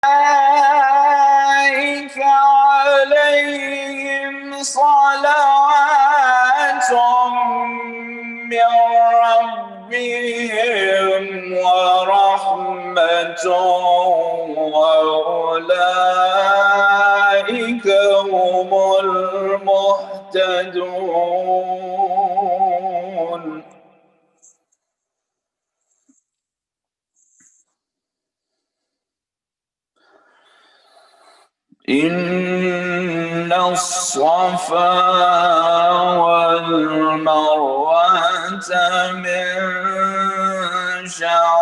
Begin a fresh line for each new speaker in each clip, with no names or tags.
أولئك عليهم صلوات من ربهم ورحمة وأولئك هم المهتدون. إن الصفا والمروة من شعائر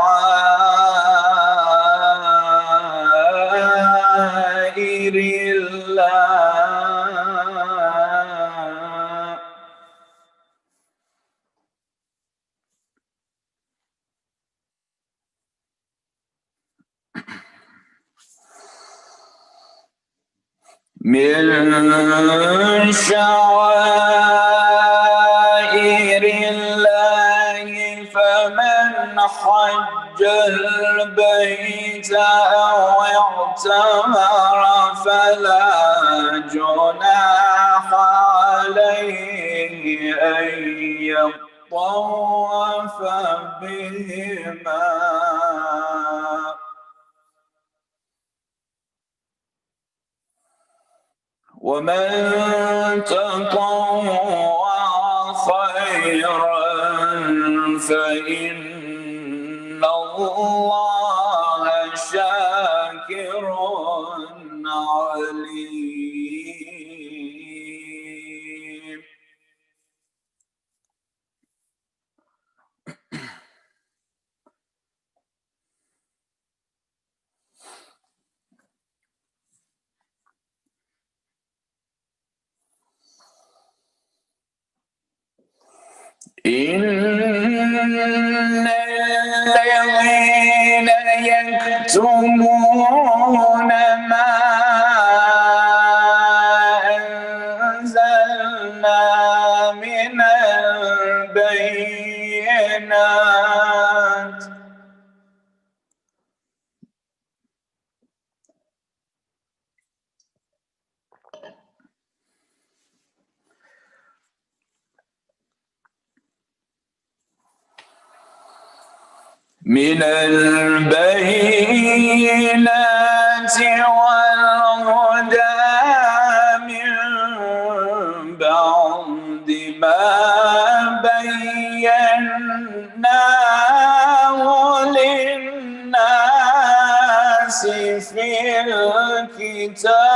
الله فمن حج البيت أو اعتمر فلا جناح عليه أن يطوف بهما ومن تطوع خيرا فإن الله شاكر عليم. إن الذين يكتمون ما أنزلنا من البينات والهدى من بعد ما بيناه للناس في الكتاب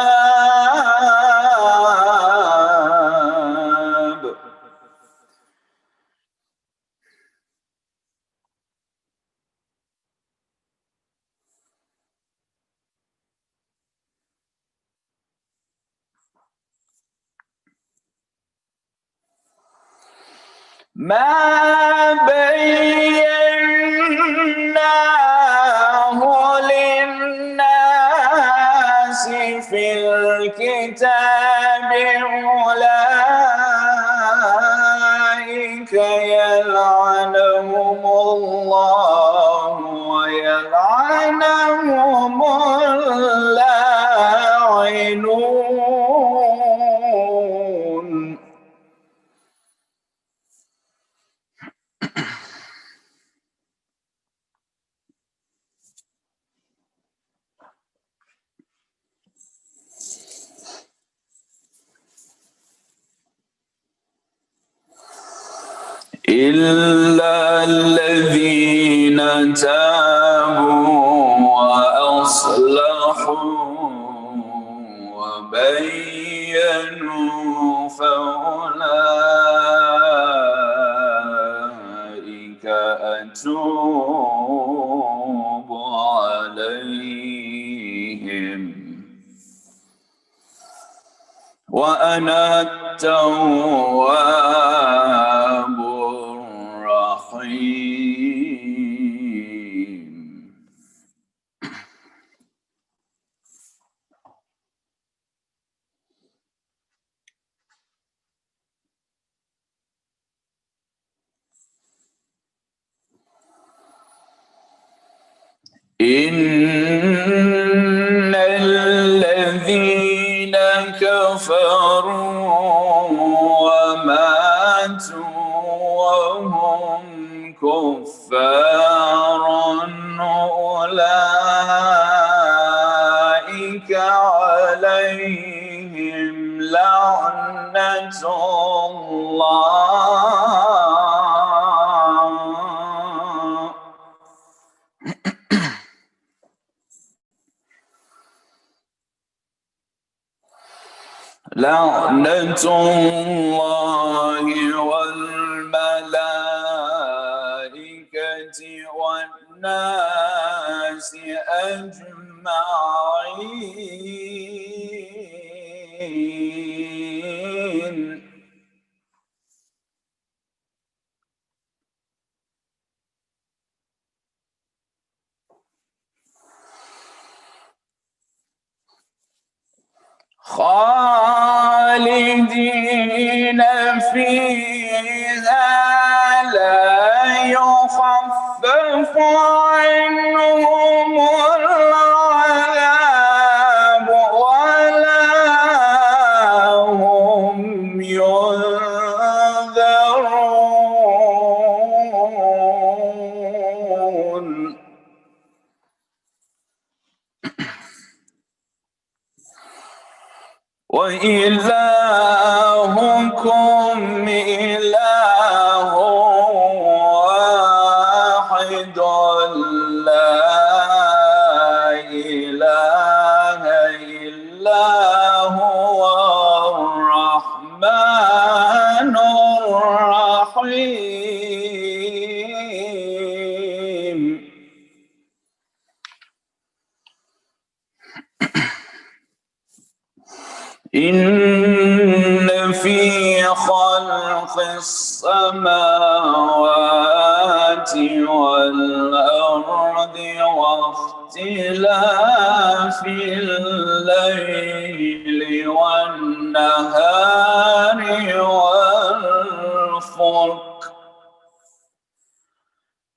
ما بيناه للناس في الكتاب أولئك يلعنهم الله ويلعنهم اللاعنون. إلا الذين تابوا وأصلحوا وبينوا فأولئك أتوب عليهم وأنا التواب الرحيم. إن لعنة الله لعنة الله والملائكة والناس أجمعين خالدين فيها لا يخفف عنهم العذاب ولا هم ينذرون وإلهكم إله واحد لا إله إلا هو الرحمن الرحيم إن في خلق السماوات والأرض واختلاف الليل والنهار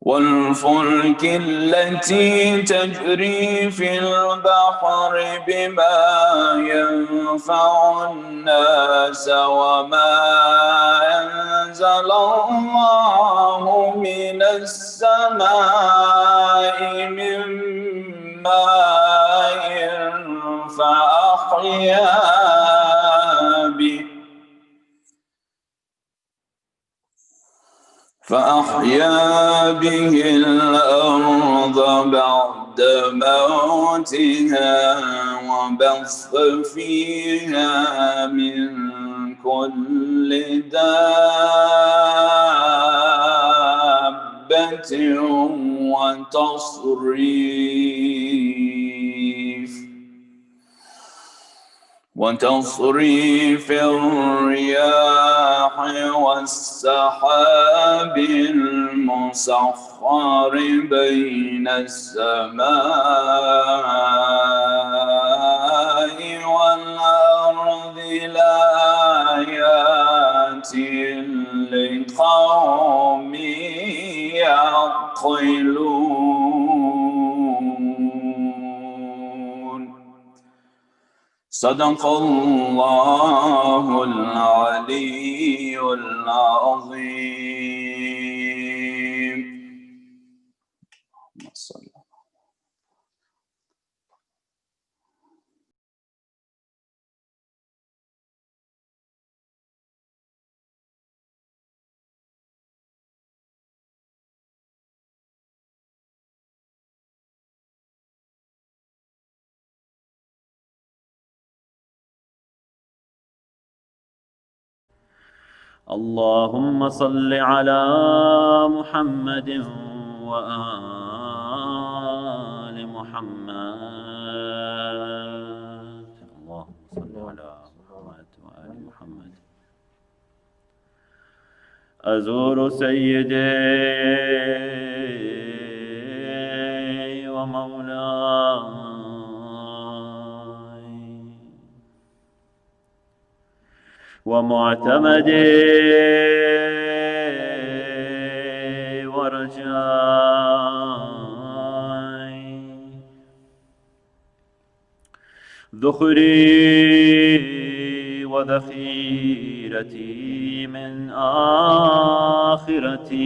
والفلك التي تجري في البحر بما ينفع الناس وما أنزل الله من السماء من ماء فأحيا به الأرض بعد موتها وبث فيها من كل دابة وتصريف الرياح والسحاب المسخر بين السماء والأرض لآيات لقوم يعقلون. صدق الله العلي العظيم.
اللهم صل على محمد وآل محمد. اللهم صل على محمد وآل محمد. أزور سيدي ومولاي ومعتمدي ورجائي ذخري وذخيرتي من آخرتي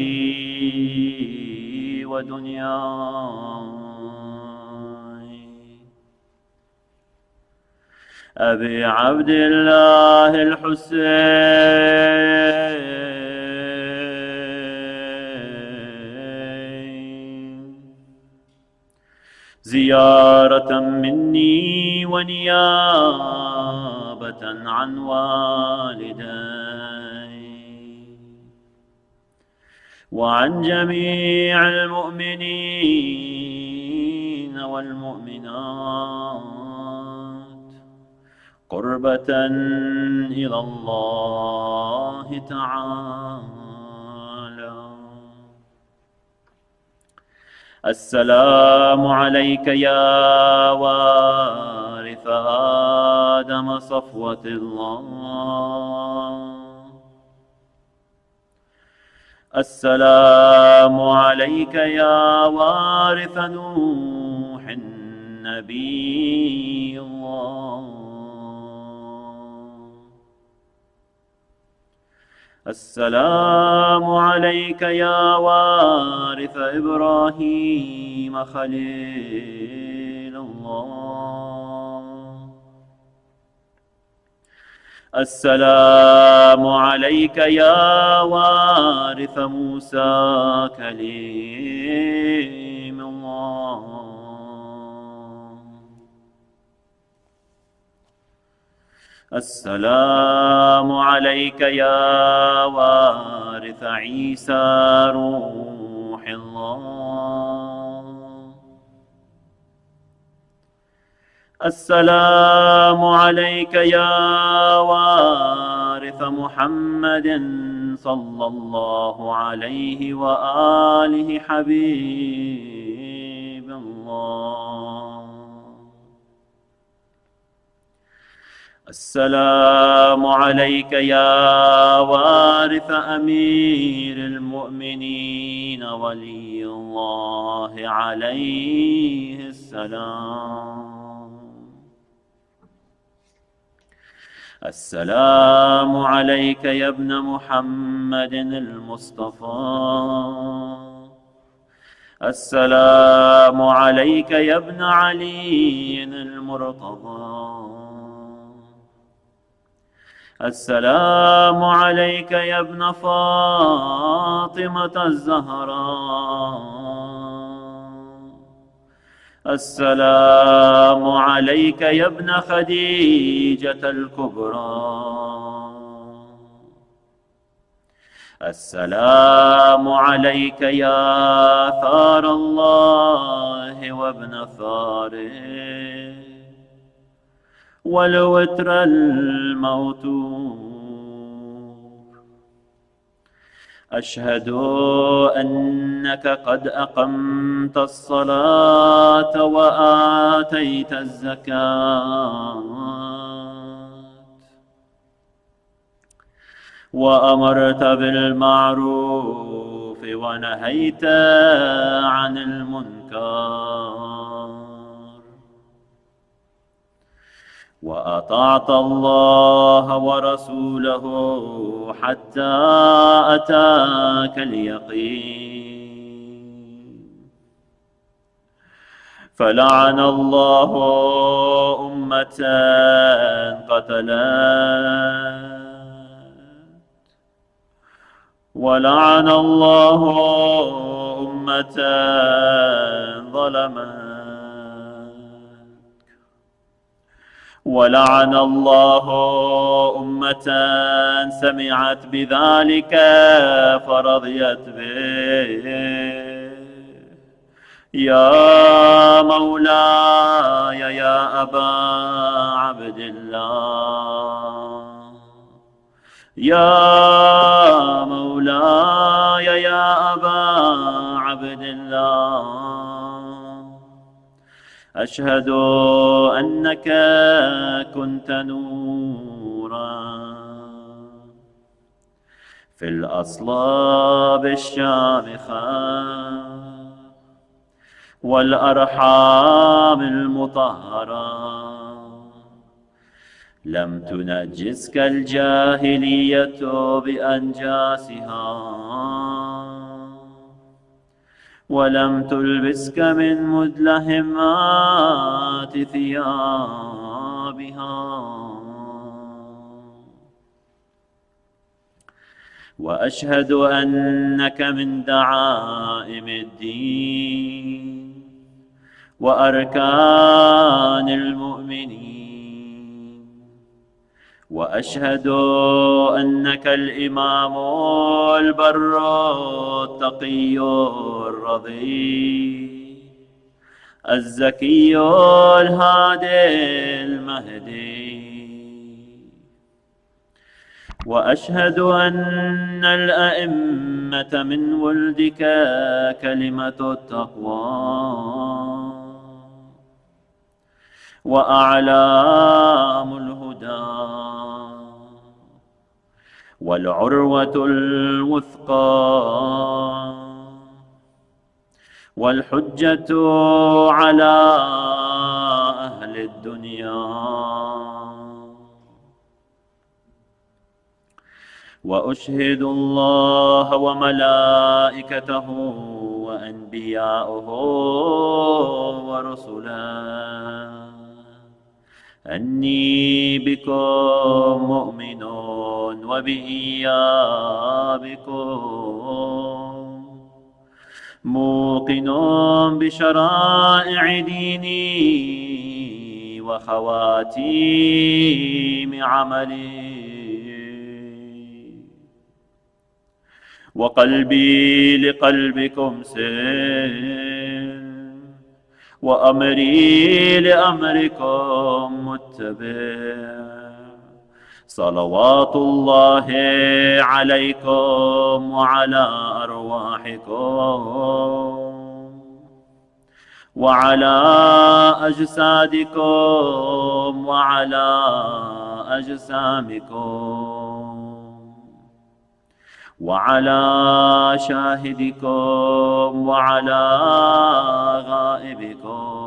ودنياي أبي عبد الله الحسين زيارة مني ونيابة عن والدي وعن جميع المؤمنين والمؤمنات قربة إلى الله تعالى. السلام عليك يا وارث آدم صفوة الله. السلام عليك يا وارث نوح النبي الله. السلام عليك يا وارث إبراهيم خليل الله. السلام عليك يا وارث موسى كليم الله. السلام عليك يا وارث عيسى روح الله. السلام عليك يا وارث محمد صلى الله عليه وآله حبيب الله. السلام عليك يا وارث أمير المؤمنين ولي الله عليه السلام. السلام عليك يا ابن محمد المصطفى. السلام عليك يا ابن علي المرتضى. السلام عليك يا ابن فاطمة الزهراء. السلام عليك يا ابن خديجة الكبرى. السلام عليك يا ثار الله وابن ثاره والوتر الموتور. أشهد أنك قد أقمت الصلاة وآتيت الزكاة وأمرت بالمعروف ونهيت عن المنكر وأطعت الله ورسوله حتى أتاك اليقين. فلعن الله أمة قتلت ولعن الله أمة ظلمت ولعن الله أمة سمعت بذلك فرضيت به. يا مولاي يا أبا عبد الله. يا مولاي يا أبا عبد الله. أشهد أنك كنت نورا في الأصلاب الشامخة والأرحام المطهرة. لم تنجسك الجاهلية بأنجاسها ولم تلبسك من مدلهمات ثيابها بها. وأشهد أنك من دعائم الدين وأركان المؤمنين. وأشهد أنك الإمام البر التقي الرضي الزكي الهادي المهدي. وأشهد أن الأئمة من ولدك كلمة التقوى وأعلام الهدى والعروة الوثقى والحجة على أهل الدنيا. وأشهد الله وملائكته وأنبياءه ورسله أني بكم مؤمن وبإيابكم موقن بشرائع ديني وخواتيم عملي. وقلبي لقلبكم سلم وأمري لأمركم متبع. صلوات الله عليكم وعلى أرواحكم وعلى أجسادكم وعلى أجسامكم وعلى شاهدكم وعلى غائبكم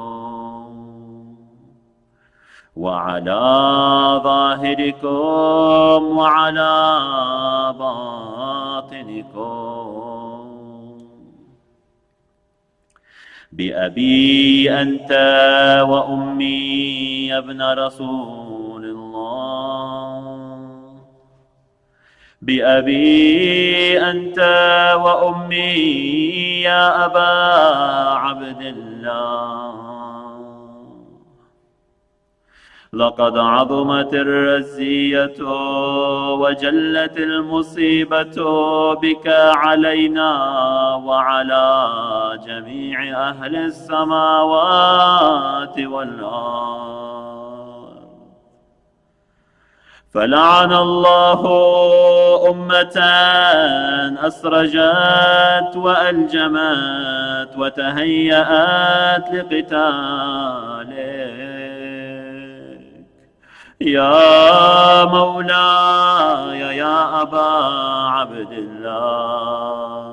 وعلى ظاهركم وعلى باطنكم. بأبي أنت وأمي يا ابن رسول الله. بأبي أنت وأمي يا أبا عبد الله. لقد عظمت الرزية وجلت المصيبة بك علينا وعلى جميع أهل السماوات والأرض. فلعن الله أمة أسرجت وألجمت وتهيأت لقتالك يا مولاي يا أبا عبد الله.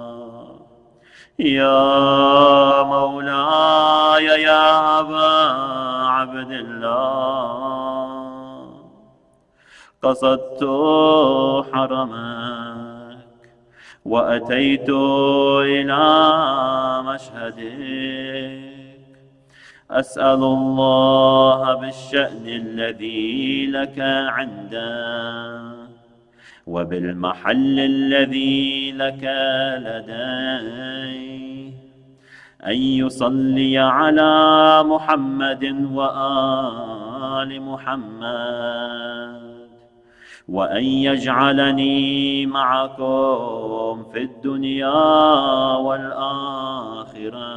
يا مولاي يا أبا عبد الله. قصدت حرمك وأتيت إلى مشهدك. أسأل الله بالشأن الذي لك عنده وبالمحل الذي لك لديه أن يصلي على محمد وآل محمد وأن يجعلني معكم في الدنيا والآخرة.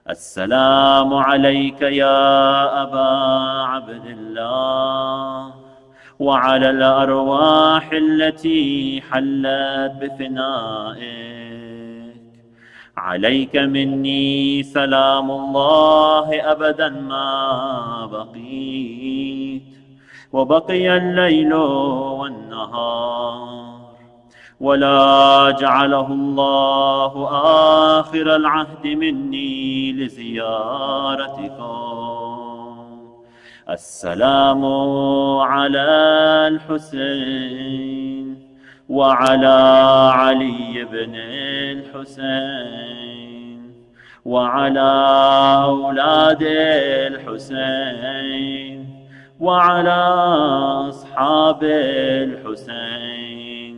السلام عليك يا أبا عبد الله وعلى الأرواح التي حلت بفنائك. عليك مني سلام الله أبدا ما بقيت وبقي الليل والنهار، ولا جعله الله آخر العهد مني لزيارتكم. السلام على الحسين وعلى علي بن الحسين وعلى أولاد الحسين وعلى أصحاب الحسين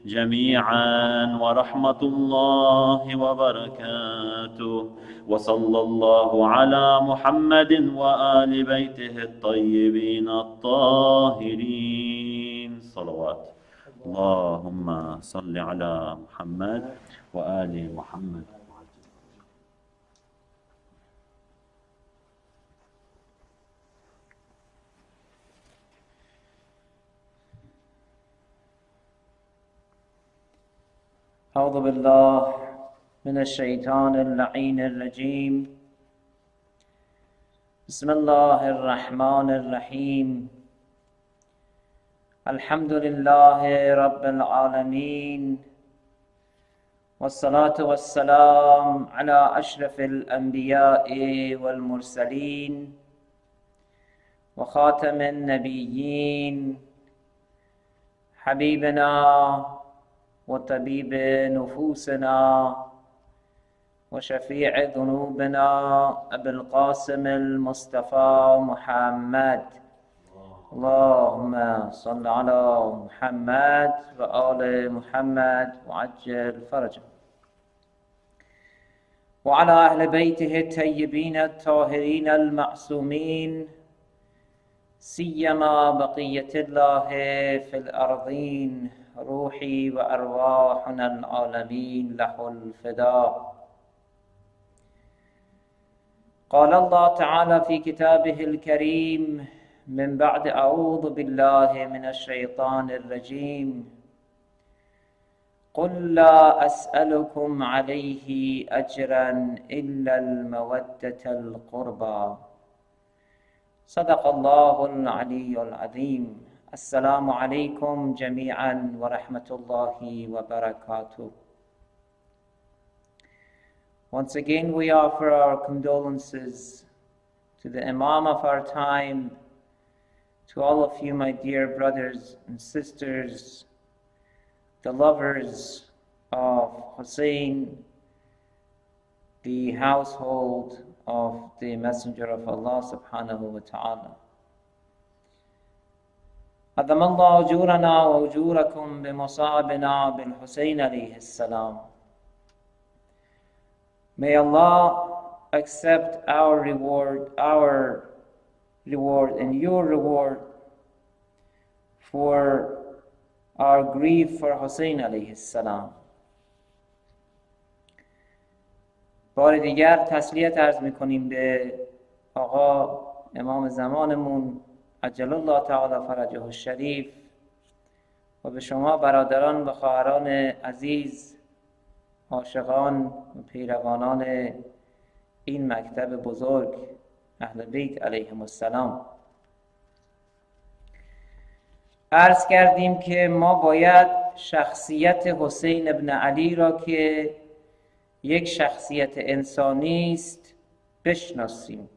جميعا ورحمة الله وبركاته. وصلى الله على محمد وآل بيته الطيبين الطاهرين صلوات. اللهم صل على محمد وآل محمد.
أعوذ بالله من الشيطان اللعين الرجيم. بسم الله الرحمن الرحيم. الحمد لله رب العالمين، والصلاة والسلام على أشرف الأنبياء والمرسلين وخاتم النبيين حبيبنا وطبيب نفوسنا وشفيع ذنوبنا أبي القاسم المصطفى محمد. اللهم صل على محمد وآل محمد وعجل فرجه، وعلى أهل بيته الطيبين الطاهرين المعصومين، سيما بقية الله في الأرضين، روحي وأرواحنا العالمين له الفداء. قال الله تعالى في كتابه الكريم من بعد أعوذ بالله من الشيطان الرجيم: قل لا أسألكم عليه أجرا إلا المودة القربى. صدق الله العلي العظيم. السلام عليكم جميعا ورحمة الله وبركاته. Once again, we offer our condolences to the Imam of our time, to all of you, my dear brothers and sisters, the lovers of Hussein, the household of the Messenger of Allah subhanahu wa ta'ala. عظم الله أجورنا وأجوركم بمصابنا بالحسين عليه السلام. May Allah accept our reward and your reward for our grief for Hussein علیه السلام. بار دیگر تسلیت عرض میکنیم به آقا امام زمانمون عجل الله تعالی فرجه الشریف و به شما برادران و خواهران عزیز، عاشقان و پیروانان این مکتب بزرگ اهل بیت علیهم السلام. عرض کردیم که ما باید شخصیت حسین ابن علی را که یک شخصیت انسانی است بشناسیم.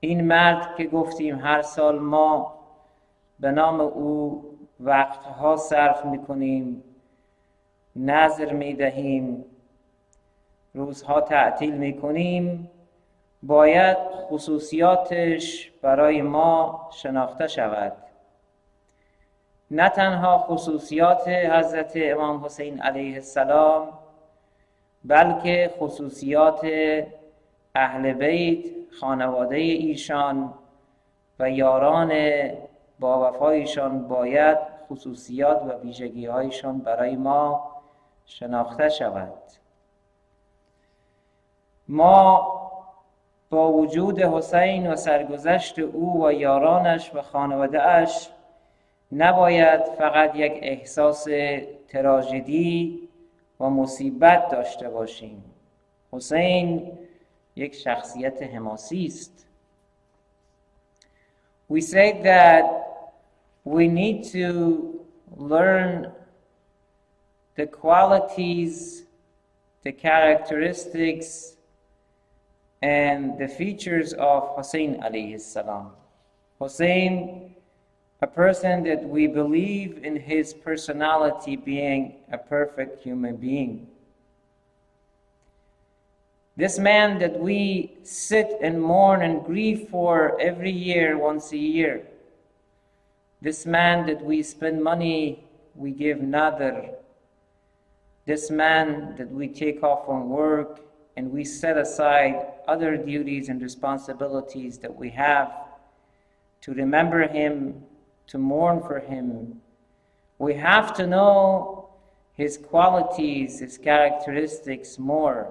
این مرد که گفتیم هر سال ما به نام او وقتها صرف میکنیم، نذر میدهیم، روزها تعطیل میکنیم، باید خصوصیاتش برای ما شناخته شود. نه تنها خصوصیات حضرت امام حسین علیه السلام، بلکه خصوصیات اهل بیت، خانواده ایشان و یاران با وفایشان باید خصوصیات و ویژگی هایشان برای ما شناخته شود. ما با وجود حسین و سرگذشت او و یارانش و خانواده اش نباید فقط یک احساس تراژدی و مصیبت داشته باشیم. حسین یک شخصیت حماسی است. We say that we need to learn the qualities, the characteristics, and the features of Hussein alayhi salam. Hussein, a person that we believe in his personality being a perfect human being. This man that we sit and mourn and grieve for every year, once a year. This man that we spend money, we give nadr. This man that we take off from work and we set aside other duties and responsibilities that we have to remember him, to mourn for him. We have to know his qualities, his characteristics more.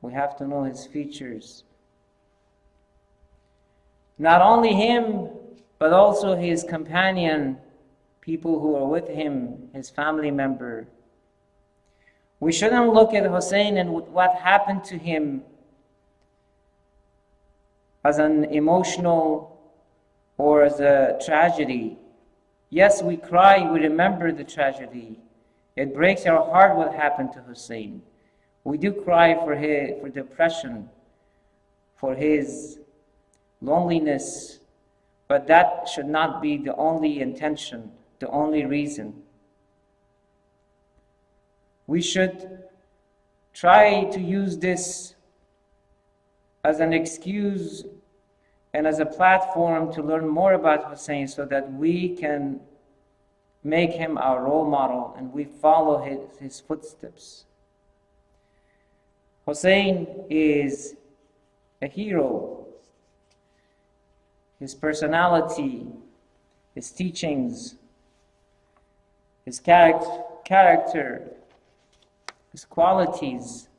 We have to know his features. Not only him, but also his companion, people who are with him, his family member. We shouldn't look at Hussein and what happened to him as an emotional or as a tragedy. Yes, we cry, we remember the tragedy. It breaks our heart what happened to Hussein. We do cry for depression, for his loneliness, but that should not be the only intention, the only reason. We should try to use this as an excuse and as a platform to learn more about Hussein so that we can make him our role model and we follow his footsteps. Hussein is a hero. His personality, his teachings, his character, his qualities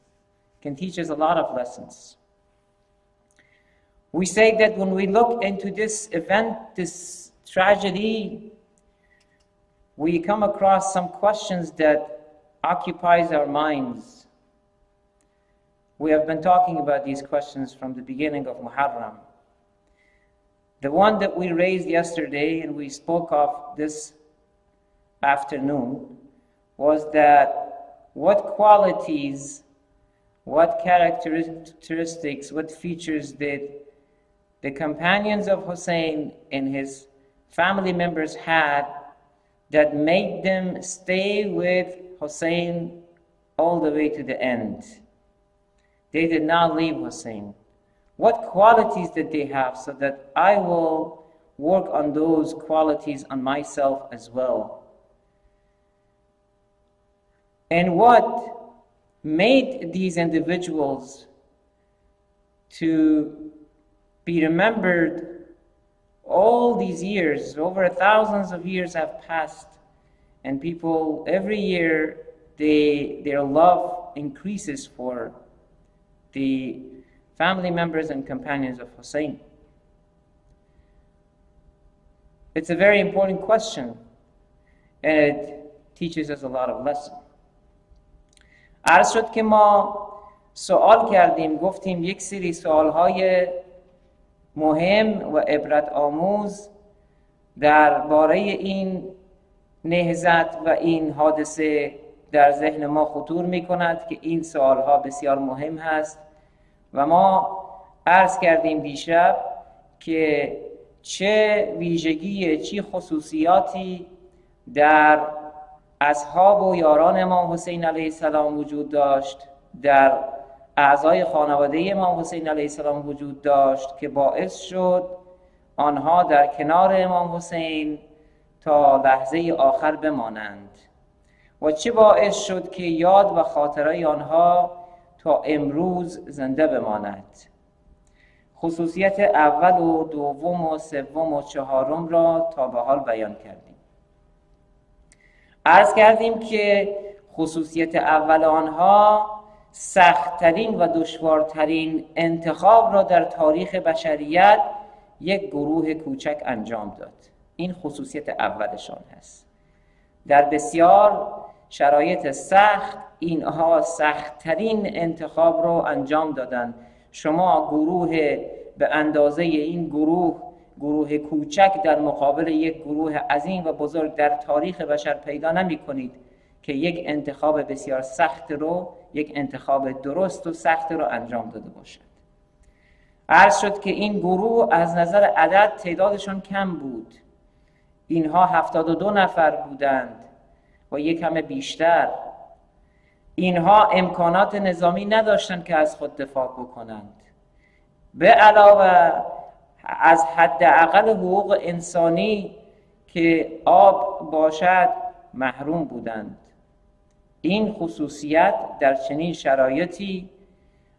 can teach us a lot of lessons. We say that when we look into this event, this tragedy, we come across some questions that occupies our minds. We have been talking about these questions from the beginning of Muharram. The one that we raised yesterday and we spoke of this afternoon was that what qualities, what characteristics, what features did the companions of Hussein and his family members had that made them stay with Hussein all the way to the end? They did not leave Hussein. What qualities did they have so that I will work on those qualities on myself as well? And what made these individuals to be remembered all these years? Over thousands of years have passed, and people every year their love increases for the family members and companions of Hussein. It's a very important question, and it teaches us a lot of lessons. عرض شد که ما سوال کردیم، گفتیم یک سری سوالهای مهم و عبرت آموز درباره این نهضت و این حادثه در ذهن ما خطور می کند که این سوالها بسیار مهم هست و ما عرض کردیم دیشب که چه ویژگی، چه خصوصیاتی در اصحاب و یاران امام حسین علیه السلام وجود داشت، در اعضای خانواده امام حسین علیه السلام وجود داشت که باعث شد آنها در کنار امام حسین تا لحظه آخر بمانند و چه باعث شد که یاد و خاطره آنها تا امروز زنده بماند. خصوصیت اول و دوم و سوم و چهارم را تا به حال بیان کردیم. عرض کردیم که خصوصیت اول آنها سخت‌ترین و دشوارترین انتخاب را در تاریخ بشریت یک گروه کوچک انجام داد. این خصوصیت اولشان هست. در بسیار شرایط سخت اینها سخت‌ترین انتخاب را انجام دادند. شما گروه به اندازه این گروه کوچک در مقابل یک گروه عظیم و بزرگ در تاریخ بشر پیدا نمی کنید که یک انتخاب بسیار سخت رو، یک انتخاب درست و سخت رو انجام داده باشد. عرض شد که این گروه از نظر عدد تعدادشان کم بود. اینها 72 نفر بودند و یک کم بیشتر. اینها امکانات نظامی نداشتند که از خود دفاع بکنند. به علاوه از حداقل حقوق انسانی که آب باشد محروم بودند. این خصوصیت در چنین شرایطی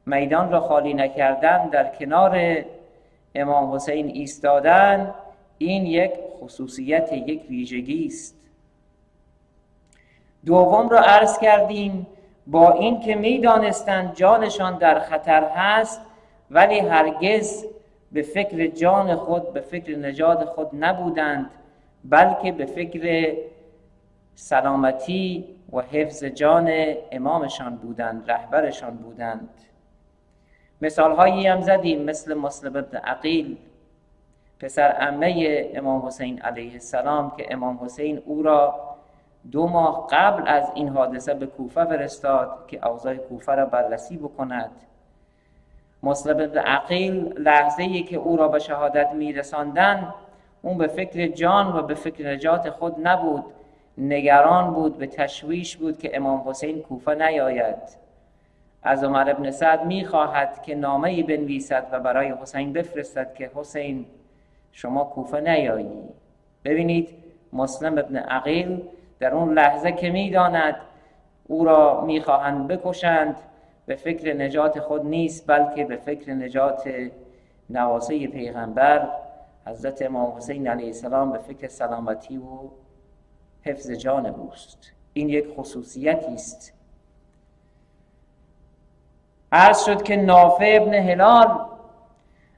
میدان را خالی نکردن، در کنار امام حسین ایستادن، این یک خصوصیت، یک ویژگی است. دوم را عرض کردیم، با این که میدانستند جانشان در خطر هست ولی هرگز به فکر جان خود، به فکر نجات خود نبودند، بلکه به فکر سلامتی و حفظ جان امامشان بودند، رهبرشان بودند. مثال هایی هم زدیم، مثل مسلم ابن عقیل، پسر عمه امام حسین علیه السلام، که امام حسین او را 2 ماه قبل از این حادثه به کوفه فرستاد که اوضاع کوفه را بررسی بکند. مسلم ابن عقیل لحظه‌ای که او را به شهادت میرساندن، اون به فکر جان و به فکر نجات خود نبود، نگران بود، به تشویش بود که امام حسین کوفه نیاید. از عمر ابن سعد میخواهد که نامه‌ای بنویسد و برای حسین بفرستد که حسین شما کوفه نیایی. ببینید مسلم ابن عقیل در اون لحظه که میداند او را میخواهند بکشند، به فکر نجات خود نیست، بلکه به فکر نجات نواسه پیغمبر حضرت امام حسین علیه السلام، به فکر سلامتی و حفظ جان اوست. این یک خصوصیتی است. عرض شد که نافع ابن هلال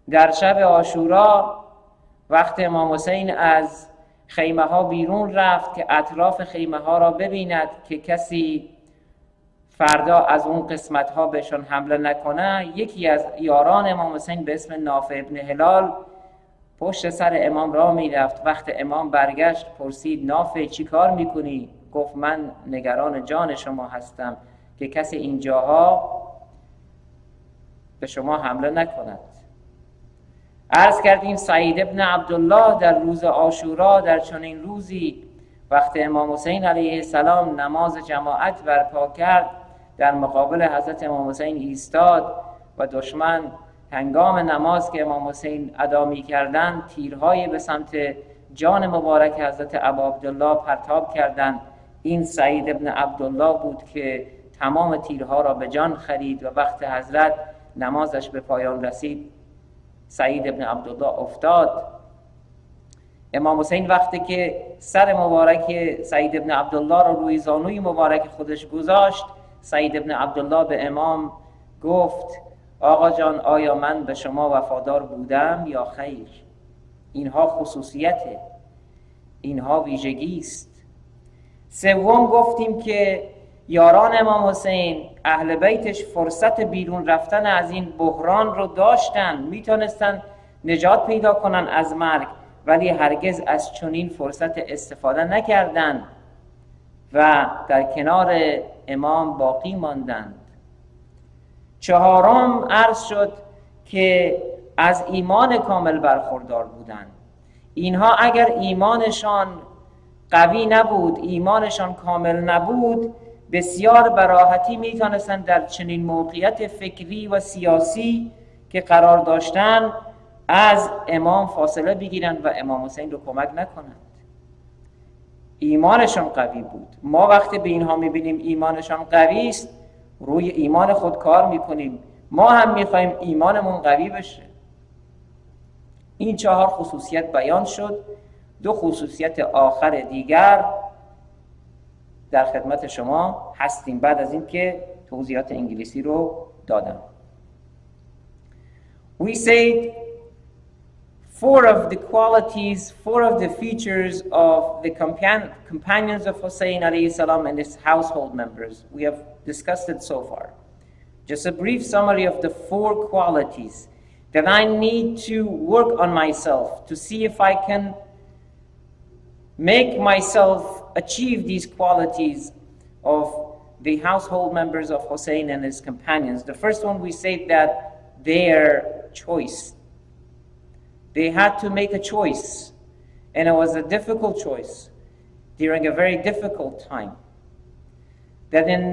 در شب عاشورا وقت امام حسین از خیمه ها بیرون رفت که اطراف خیمه ها را ببیند که کسی فردا از اون قسمت ها بهشون حمله نکنه، یکی از یاران امام حسین به اسم نافع ابن هلال پشت سر امام را می رفت. وقت امام برگشت پرسید نافع چی کار میکنی؟ گفت من نگران جان شما هستم که کسی اینجاها به شما حمله نکند. عرض کردیم سعید ابن عبدالله در روز عاشورا، در چنین روزی وقت امام حسین علیه السلام نماز جماعت برپا کرد، در مقابل حضرت امام حسین ایستاد و دشمن هنگام نماز که امام حسین ادا می کردند تیرهای به سمت جان مبارک حضرت ابا عبدالله پرتاب کردند. این سعید ابن عبدالله بود که تمام تیرها را به جان خرید و وقت حضرت نمازش به پایان رسید سعید ابن عبدالله افتاد. امام حسین وقتی که سر مبارک سعید ابن عبدالله را روی زانوی مبارک خودش گذاشت، سعید ابن عبدالله به امام گفت آقا جان آیا من به شما وفادار بودم یا خیر؟ اینها خصوصیته، اینها ویژگی است. سوم گفتیم که یاران امام حسین، اهل بیتش، فرصت بیرون رفتن از این بحران رو داشتن، میتونستن نجات پیدا کنن از مرگ، ولی هرگز از چنین فرصت استفاده نکردند و در کنار امام باقی ماندند. چهارم عرض شد که از ایمان کامل برخوردار بودند. اینها اگر ایمانشان قوی نبود، ایمانشان کامل نبود، بسیار براحتی میتونستند در چنین موقعیت فکری و سیاسی که قرار داشتن از امام فاصله بگیرند و امام حسین رو کمک نکنند. ایمانشان قوی بود. ما وقتی به اینها میبینیم ایمانشان قوی است، روی ایمان خود کار میکنیم. ما هم میخوایم ایمانمون قوی بشه. این 4 خصوصیت بیان شد. 2 خصوصیت آخر دیگر در خدمت شما هستیم بعد از این که توضیحات انگلیسی رو دادم. We said 4 of the qualities, 4 of the features of the companions of Hussein alayhi salam and his household members. We have discussed it so far. Just a brief summary of the 4 qualities that I need to work on myself to see if I can make myself achieve these qualities of the household members of Hussein and his companions. The first one, we said that their choice. They had to make a choice, and it was a difficult choice during a very difficult time. That in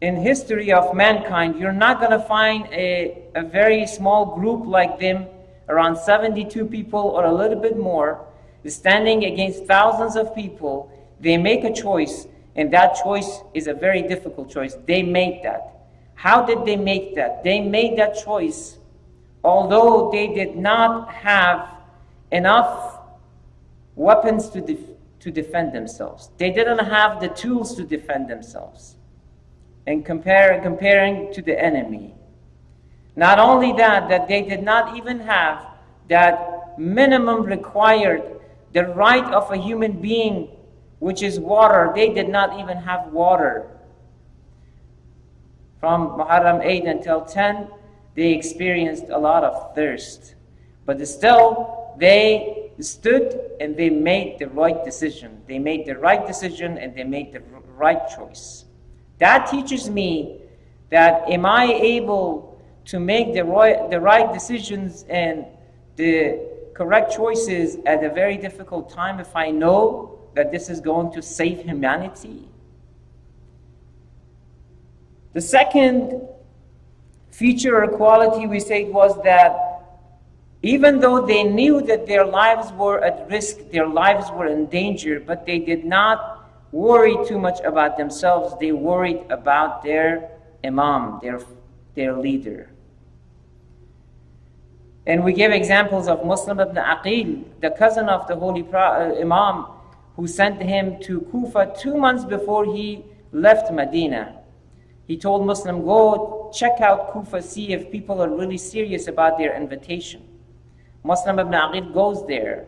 in history of mankind, you're not going to find a very small group like them, around 72 people or a little bit more, standing against thousands of people. They make a choice, and that choice is a very difficult choice. They made that. How did they make that? They made that choice although they did not have enough weapons to defend themselves. They didn't have the tools to defend themselves. And comparing to the enemy. Not only that they did not even have that minimum required, the right of a human being, which is water. They did not even have water. From Muharram 8 until 10, they experienced a lot of thirst. But still, they stood and they made the right decision. They made the right decision and they made the right choice. That teaches me that am I able to make the right decisions and the correct choices at a very difficult time if I know that this is going to save humanity? The second feature or quality we said was that even though they knew that their lives were at risk, their lives were in danger, but they did not worry too much about themselves. They worried about their imam, their leader. And we give examples of Muslim ibn Aqil, the cousin of the Holy Imam, who sent him to Kufa 2 months before he left Medina. He told Muslim, go check out Kufa, see if people are really serious about their invitation. Muslim ibn Aqil goes there.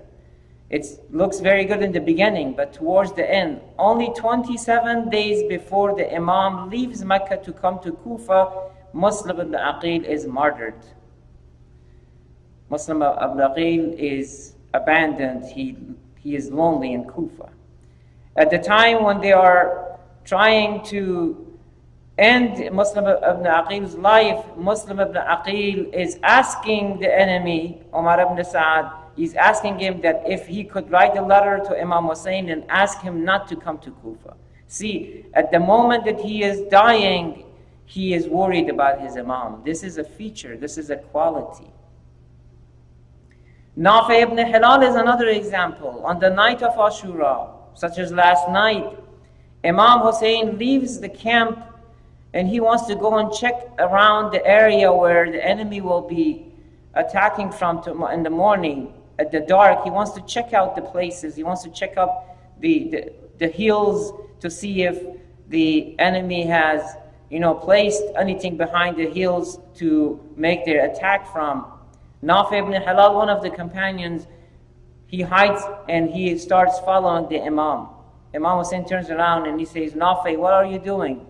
It looks very good in the beginning, but towards the end, only 27 days before the Imam leaves Mecca to come to Kufa, Muslim ibn Aqil is martyred. Muslim ibn Aqil is abandoned. He is lonely in Kufa. At the time when they are trying to end Muslim ibn Aqil's life, Muslim ibn Aqil is asking the enemy, Umar ibn Sa'ad, he's asking him that if he could write a letter to Imam Hussein and ask him not to come to Kufa. See, at the moment that he is dying, he is worried about his Imam. This is a feature, this is a quality. Nafi ibn Hilal is another example. On the night of Ashura, such as last night, Imam Hussein leaves the camp and he wants to go and check around the area where the enemy will be attacking from in the morning. At the dark, he wants to check out the places. He wants to check up the hills to see if the enemy has, placed anything behind the hills to make their attack from. Nafi ibn Hilal, one of the companions, he hides and he starts following the Imam. Imam Hussein turns around and he says, Nafi, what are you doing?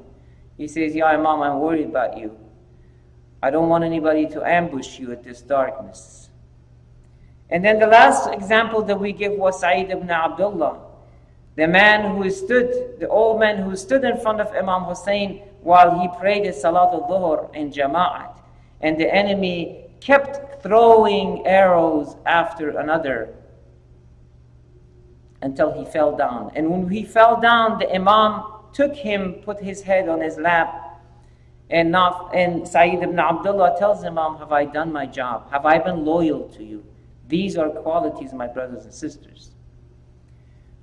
He says, Ya Imam, I'm worried about you. I don't want anybody to ambush you at this darkness. And then the last example that we give was Sa'id ibn Abdullah, the old man who stood in front of Imam Hussein while he prayed at Salat al-Dhuhr in Jama'at. And the enemy kept throwing arrows after another until he fell down. And when he fell down, the Imam took him, put his head on his lap, and Sa'id ibn Abdullah tells Imam, have I done my job? Have I been loyal to you? These are qualities, my brothers and sisters.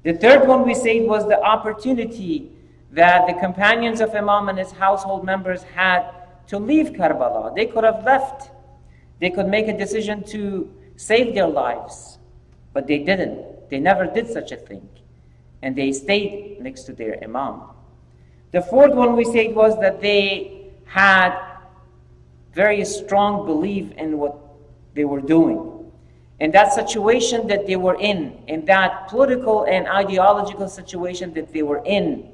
The third one we said was the opportunity that the companions of Imam and his household members had to leave Karbala. They could have left. They could make a decision to save their lives, but they didn't. They never did such a thing. And they stayed next to their Imam. The fourth one we said was that they had very strong belief in what they were doing. In that situation that they were in that political and ideological situation that they were in,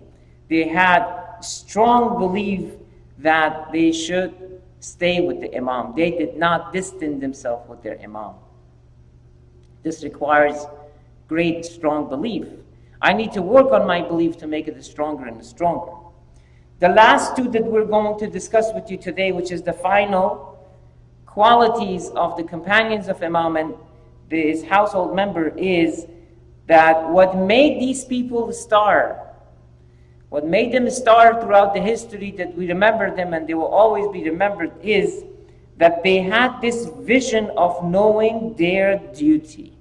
they had strong belief that they should stay with the Imam. They did not distance themselves with their Imam. This requires great, strong belief. I need to work on my belief to make it stronger and stronger. The last two that we're going to discuss with you today, which is the final qualities of the companions of Imam and his household member, is that what made these people star what made them star throughout the history that we remember them and they will always be remembered is that they had this vision of knowing their duty.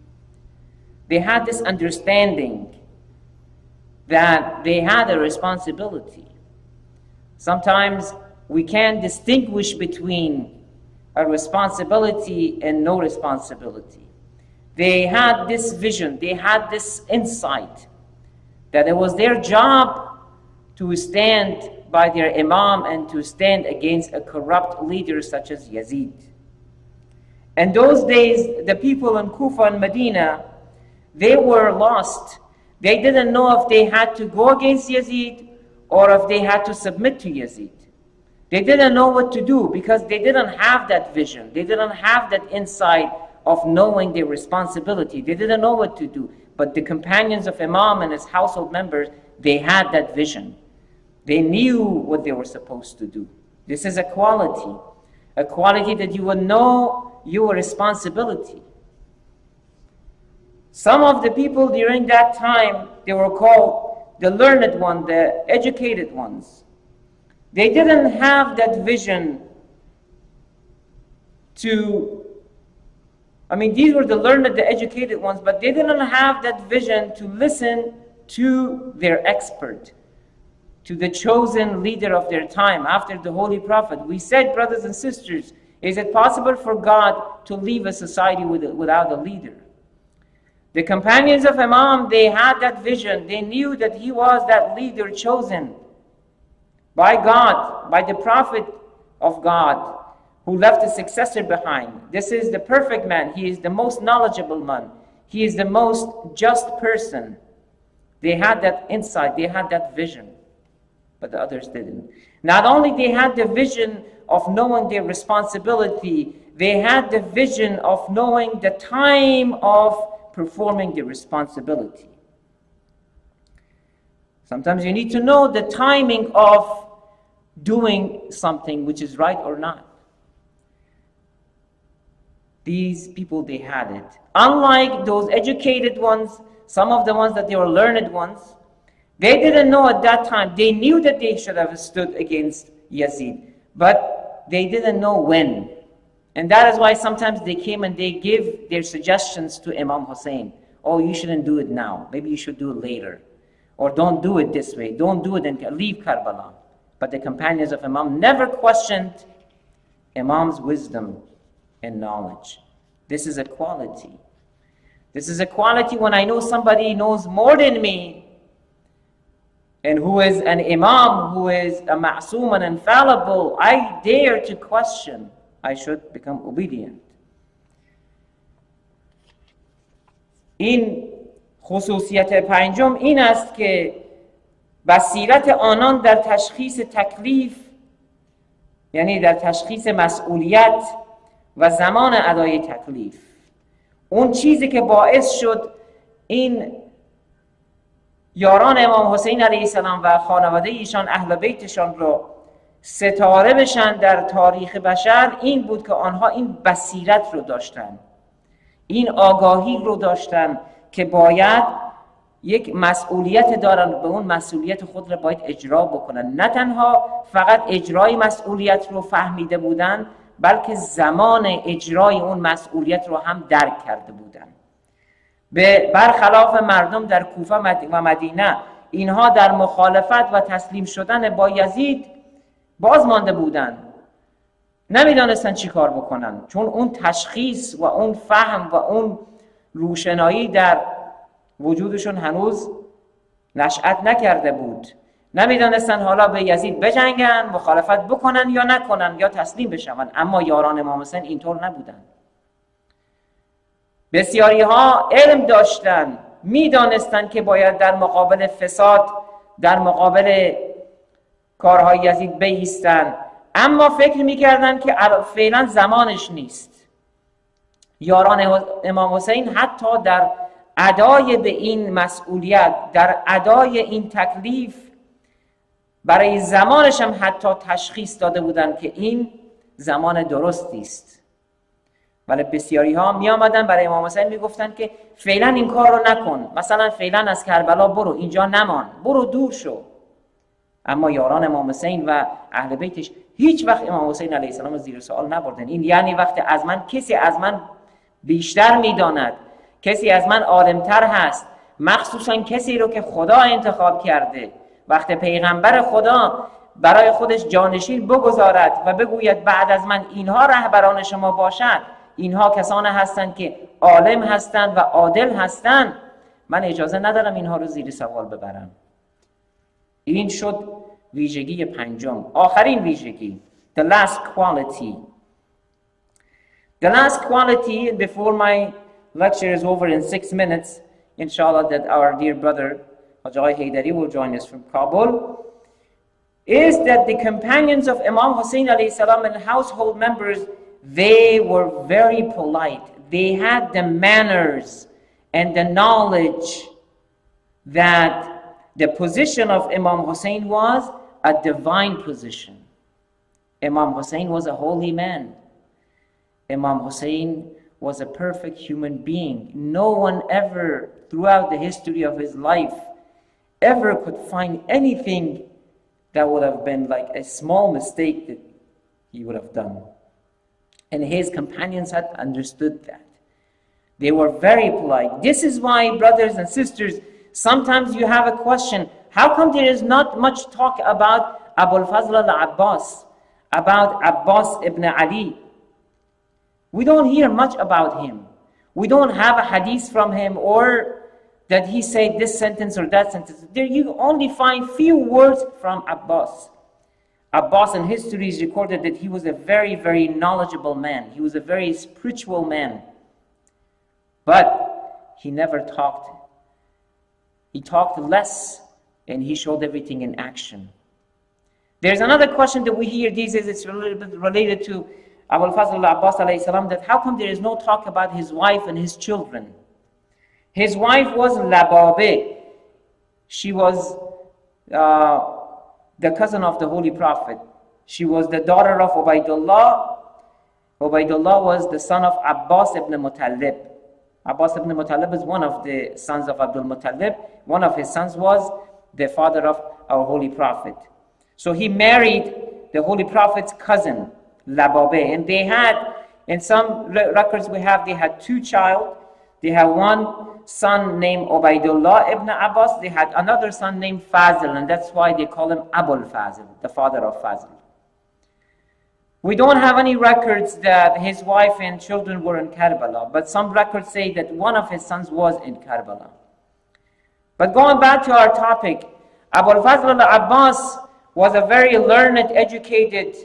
They had this understanding that they had a responsibility. Sometimes we can't distinguish between a responsibility and no responsibility. They had this vision, they had this insight that it was their job to stand by their imam and to stand against a corrupt leader such as Yazid. And those days, the people in Kufa and Medina, they were lost. They didn't know if they had to go against Yazid or if they had to submit to Yazid. They didn't know what to do because they didn't have that vision. They didn't have that insight of knowing their responsibility. They didn't know what to do. But the companions of Imam and his household members, they had that vision. They knew what they were supposed to do. This is a quality that you will know your responsibility. Some of the people during that time, they were called the learned ones, the educated ones. They didn't have that vision these were the learned, the educated ones, but they didn't have that vision to listen to their expert, to the chosen leader of their time, after the Holy Prophet. We said, brothers and sisters, is it possible for God to leave a society without a leader? The companions of Imam, they had that vision. They knew that he was that leader chosen by God, by the Prophet of God, who left a successor behind. This is the perfect man. He is the most knowledgeable man. He is the most just person. They had that insight. They had that vision. But the others didn't. Not only they had the vision of knowing their responsibility, they had the vision of knowing the time of performing the responsibility. Sometimes you need to know the timing of doing something which is right or not. These people, they had it. Unlike those educated ones, some of the ones that they were learned ones, they didn't know at that time. They knew that they should have stood against Yazid, but they didn't know when. And that is why sometimes they came and they give their suggestions to Imam Hussein. Oh, you shouldn't do it now. Maybe you should do it later. Or don't do it this way. Don't do it and leave Karbala. But the companions of Imam never questioned Imam's wisdom and knowledge. This is a quality. This is a quality when I know somebody knows more than me and who is an Imam, who is a ma'soom and infallible, I dare to question. I should become obedient. این خصوصیت پنجم این است که بصیرت آنان در تشخیص تکلیف، یعنی در تشخیص مسئولیت و زمان ادای تکلیف، اون چیزی که باعث شد این یاران امام حسین علیه السلام و خانواده ایشان، اهل بیتشان رو ستاره بشن در تاریخ بشر، این بود که آنها این بصیرت رو داشتن، این آگاهی رو داشتن که باید یک مسئولیت دارن، به اون مسئولیت خود رو باید اجرا بکنن. نه تنها فقط اجرای مسئولیت رو فهمیده بودن، بلکه زمان اجرای اون مسئولیت رو هم درک کرده بودن. برخلاف مردم در کوفه و مدینه، اینها در مخالفت و تسلیم شدن با یزید باز مانده بودن، نمیدانستن چی کار بکنن، چون اون تشخیص و اون فهم و اون روشنایی در وجودشون هنوز نشأت نکرده بود. نمیدانستن حالا به یزید بجنگن، مخالفت بکنن یا نکنن، یا تسلیم بشون. اما یاران امام حسین اینطور نبودن. بسیاری ها علم داشتن، میدانستن که باید در مقابل فساد، در مقابل کارهای یزید بایستن، اما فکر میکردن که فعلا زمانش نیست. یاران امام حسین حتی در ادای به این مسئولیت، در ادای این تکلیف، برای زمانش هم حتی تشخیص داده بودن که این زمان درستی است. ولی بسیاری ها می آمدن برای امام حسین می گفتن که فعلا این کار رو نکن، مثلا فعلا از کربلا برو، اینجا نمان، برو دور شو. اما یاران امام حسین و اهل بیتش هیچ وقت امام حسین علیه السلام رو زیر سوال نبردن. این یعنی وقتی از من کسی از من بیشتر میداند، کسی از من عالمتر هست، مخصوصا کسی رو که خدا انتخاب کرده، وقتی پیغمبر خدا برای خودش جانشین بگذارد و بگوید بعد از من اینها رهبران شما باشند، اینها کسان هستند که عالم هستند و عادل هستند، من اجازه ندارم اینها رو زیر سوال ببرم. این شد ویژگی پنجم، آخرین ویژگی. The last quality. The last quality, before my lecture is over in 6 minutes, inshallah, that our dear brother Hajj Haydari will join us from Kabul, is that the companions of Imam Hussein alayhi salam and household members, they were very polite. They had the manners and the knowledge that the position of Imam Hussein was a divine position. Imam Hussein was a holy man. Imam Hussein was a perfect human being. No one ever, throughout the history of his life, ever could find anything that would have been like a small mistake that he would have done. And his companions had understood that. They were very polite. This is why, brothers and sisters, sometimes you have a question, how come there is not much talk about Abu al-Fazl al-Abbas, about Abbas ibn Ali? We don't hear much about him. We don't have a hadith from him or that he said this sentence or that sentence. There you only find few words from Abbas. Abbas in history is recorded that he was a very, very knowledgeable man. He was a very spiritual man. But he never talked. He talked less and he showed everything in action. There's another question that we hear these days, it's a little bit related to Abu al-Fazl al-Abbas alayhi salam, that how come there is no talk about his wife and his children? His wife was Lababe. She was the cousin of the Holy Prophet. She was the daughter of Ubaidullah. Ubaidullah was the son of Abbas ibn Muttalib. Abbas ibn Muttalib is one of the sons of Abdul Muttalib. One of his sons was the father of our Holy Prophet. So he married the Holy Prophet's cousin, Lababe. And they had, in some records we have, they had 2 children. They had one son named Ubaidullah ibn Abbas. They had another son named Fazl, and that's why they call him Abul Fazl, the father of Fazl. We don't have any records that his wife and children were in Karbala, but some records say that one of his sons was in Karbala. But going back to our topic, Abu al-Fazl al-Abbas was a very learned, educated,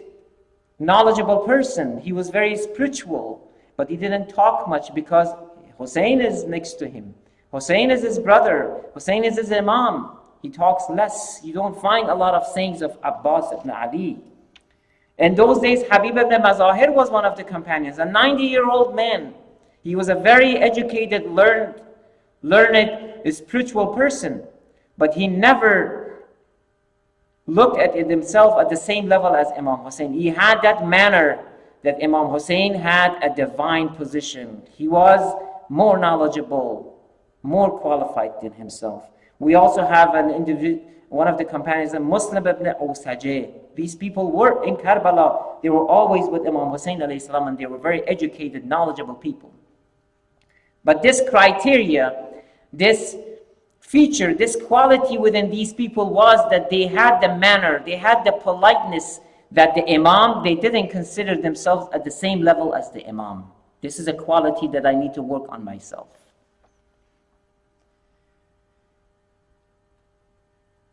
knowledgeable person. He was very spiritual, but he didn't talk much because Hussein is next to him. Hussein is his brother. Hussein is his imam. He talks less. You don't find a lot of sayings of Abbas ibn Ali. In those days, Habib ibn Mazahir was one of the companions, a 90-year-old man. He was a very educated, learned, spiritual person, but he never looked at it himself at the same level as Imam Hussein. He had that manner that Imam Hussein had a divine position. He was more knowledgeable, more qualified than himself. We also have an individual, one of the companions, Muslim ibn Usajeh. These people were in Karbala. They were always with Imam Hussein alayhi salam, and they were very educated, knowledgeable people. But this criteria, this feature, this quality within these people was that they had the manner, they had the politeness that the Imam, they didn't consider themselves at the same level as the Imam. This is a quality that I need to work on myself.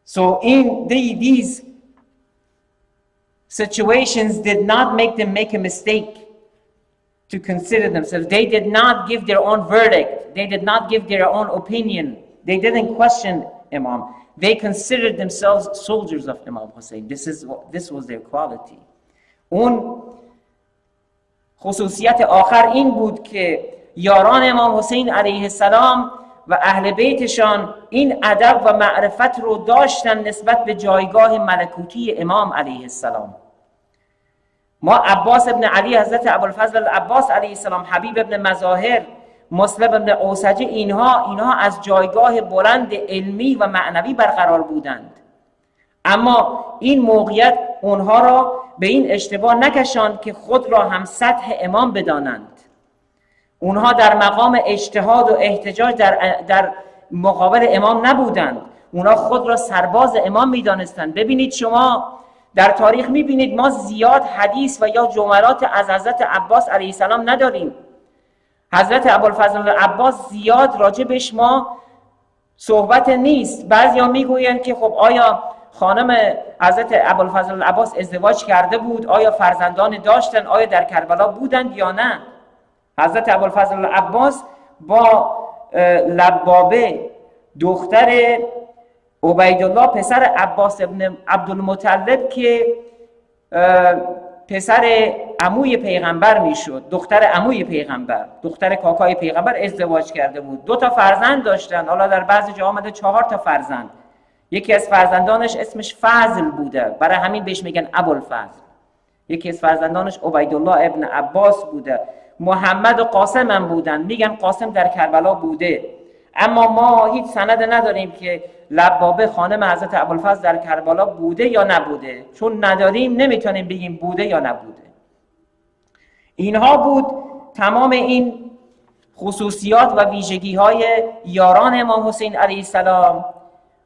So in these situations did not make them make a mistake to consider themselves. They did not give their own verdict. They did not give their own opinion. They didn't question Imam. They considered themselves soldiers of Imam Hussein. This was their quality. اون خصوصیت آخر این بود که یاران امام حسین علیه السلام و اهل بیتشان این ادب و معرفت رو داشتن نسبت به جایگاه ملکوتی امام علیه السلام. ما عباس ابن علی، حضرت ابوالفضل العباس علیه السلام، حبیب ابن مظاهر، مسلم ابن اوسجه، اینها از جایگاه بلند علمی و معنوی برقرار بودند. اما این موقعیت اونها را به این اشتباه نکشاند که خود را هم سطح امام بدانند. اونها در مقام اجتهاد و احتجاج در مقابل امام نبودند، اونها خود را سرباز امام میدانستند. ببینید شما در تاریخ میبینید ما زیاد حدیث و یا جملات از حضرت عباس علیه السلام نداریم. حضرت ابوالفضل العباس زیاد راجبش ما صحبت نیست. بعضیا میگویند که خب آیا خانم حضرت ابوالفضل العباس ازدواج کرده بود؟ آیا فرزندان داشتن؟ آیا در کربلا بودند یا نه؟ حضرت ابوالفضل العباس با لبابه دختر عبیدالله پسر عباس ابن عبدالمطلب که پسر عموی پیغمبر میشد، دختر عموی پیغمبر، دختر کاکای پیغمبر ازدواج کرده بود. 2 تا فرزند داشتن. حالا در بعضی جا آمده 4 تا فرزند. یکی از فرزندانش اسمش فضل بوده، برای همین بهش میگن ابوالفضل. یکی از فرزندانش عبیدالله ابن عباس بوده. محمد و قاسم هم بودن، میگن قاسم در کربلا بوده. اما ما هیچ سند نداریم که لبابه خانم حضرت ابوالفضل در کربلا بوده یا نبوده. چون نداریم نمیتونیم بگیم بوده یا نبوده. اینها بود تمام این خصوصیات و ویژگی های یاران امام حسین علیه السلام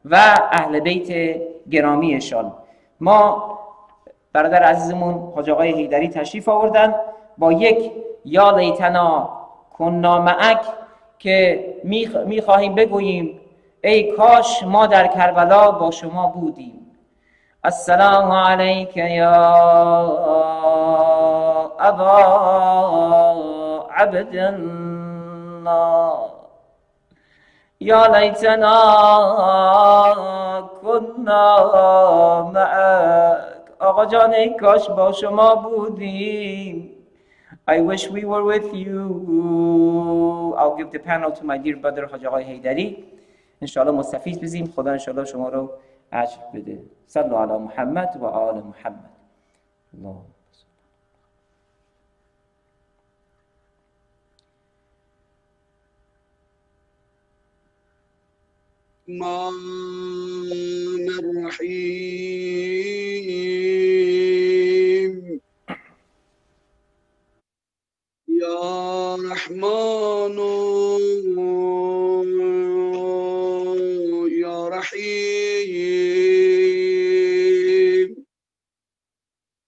و اهل بیت گرامیشان. ما برادر عزیزمون حاج آقای حیدری تشریف آوردن با یک یا لیتنا کنا معک که میخواهیم بگوییم ای کاش ما در کربلا با شما بودیم. السلام علیک یا ابا عبدالله یا لیتنا کنا معک. آقا جان ای کاش با شما بودیم. I wish we were with you. I'll give the panel to my dear brother حاج آقای حیدری. انشاءالله مستفیض بزیم. خدا انشاءالله شما رو اجر بده. صلوا علی محمد و آل محمد. اللهم
الرحمن الرحيم يا رحمن يا رحيم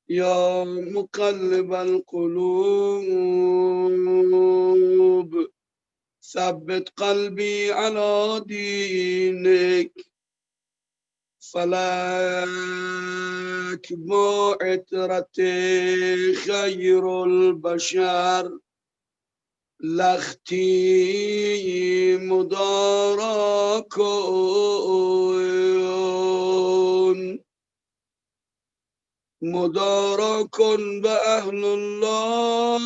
يا مقلب القلوب ثبت قلبي على دينك فلك معترة خير البشر لختي مدارك بأهل الله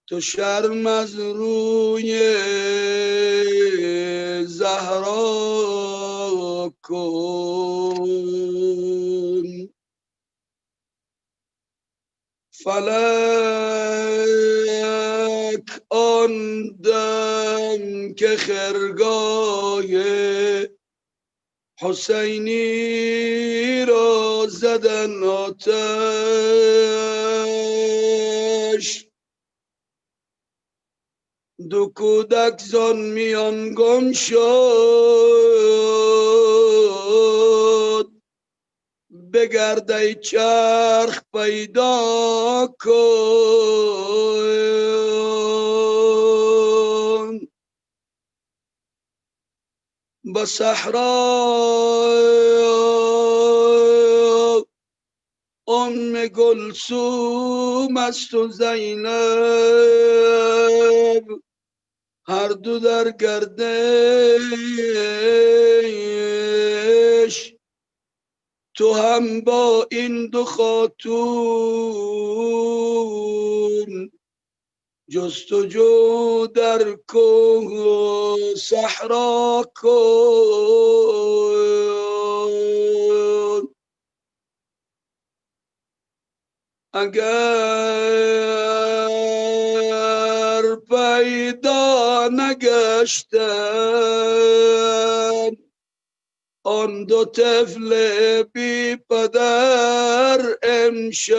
تو شرم از روی زهرا کن فلک آن دم که خرگاه حسینی را زدن آتش دو کودک زان میان گم شد بگرد ای چرخ پیدا کن با صحرا ام گلسوم است و زینب هر دو در گردش تو هم با این دو خاتون جستجو در کوه و صحرا کن اگر پیدا نگشتن آن دو طفل بی پدر امشب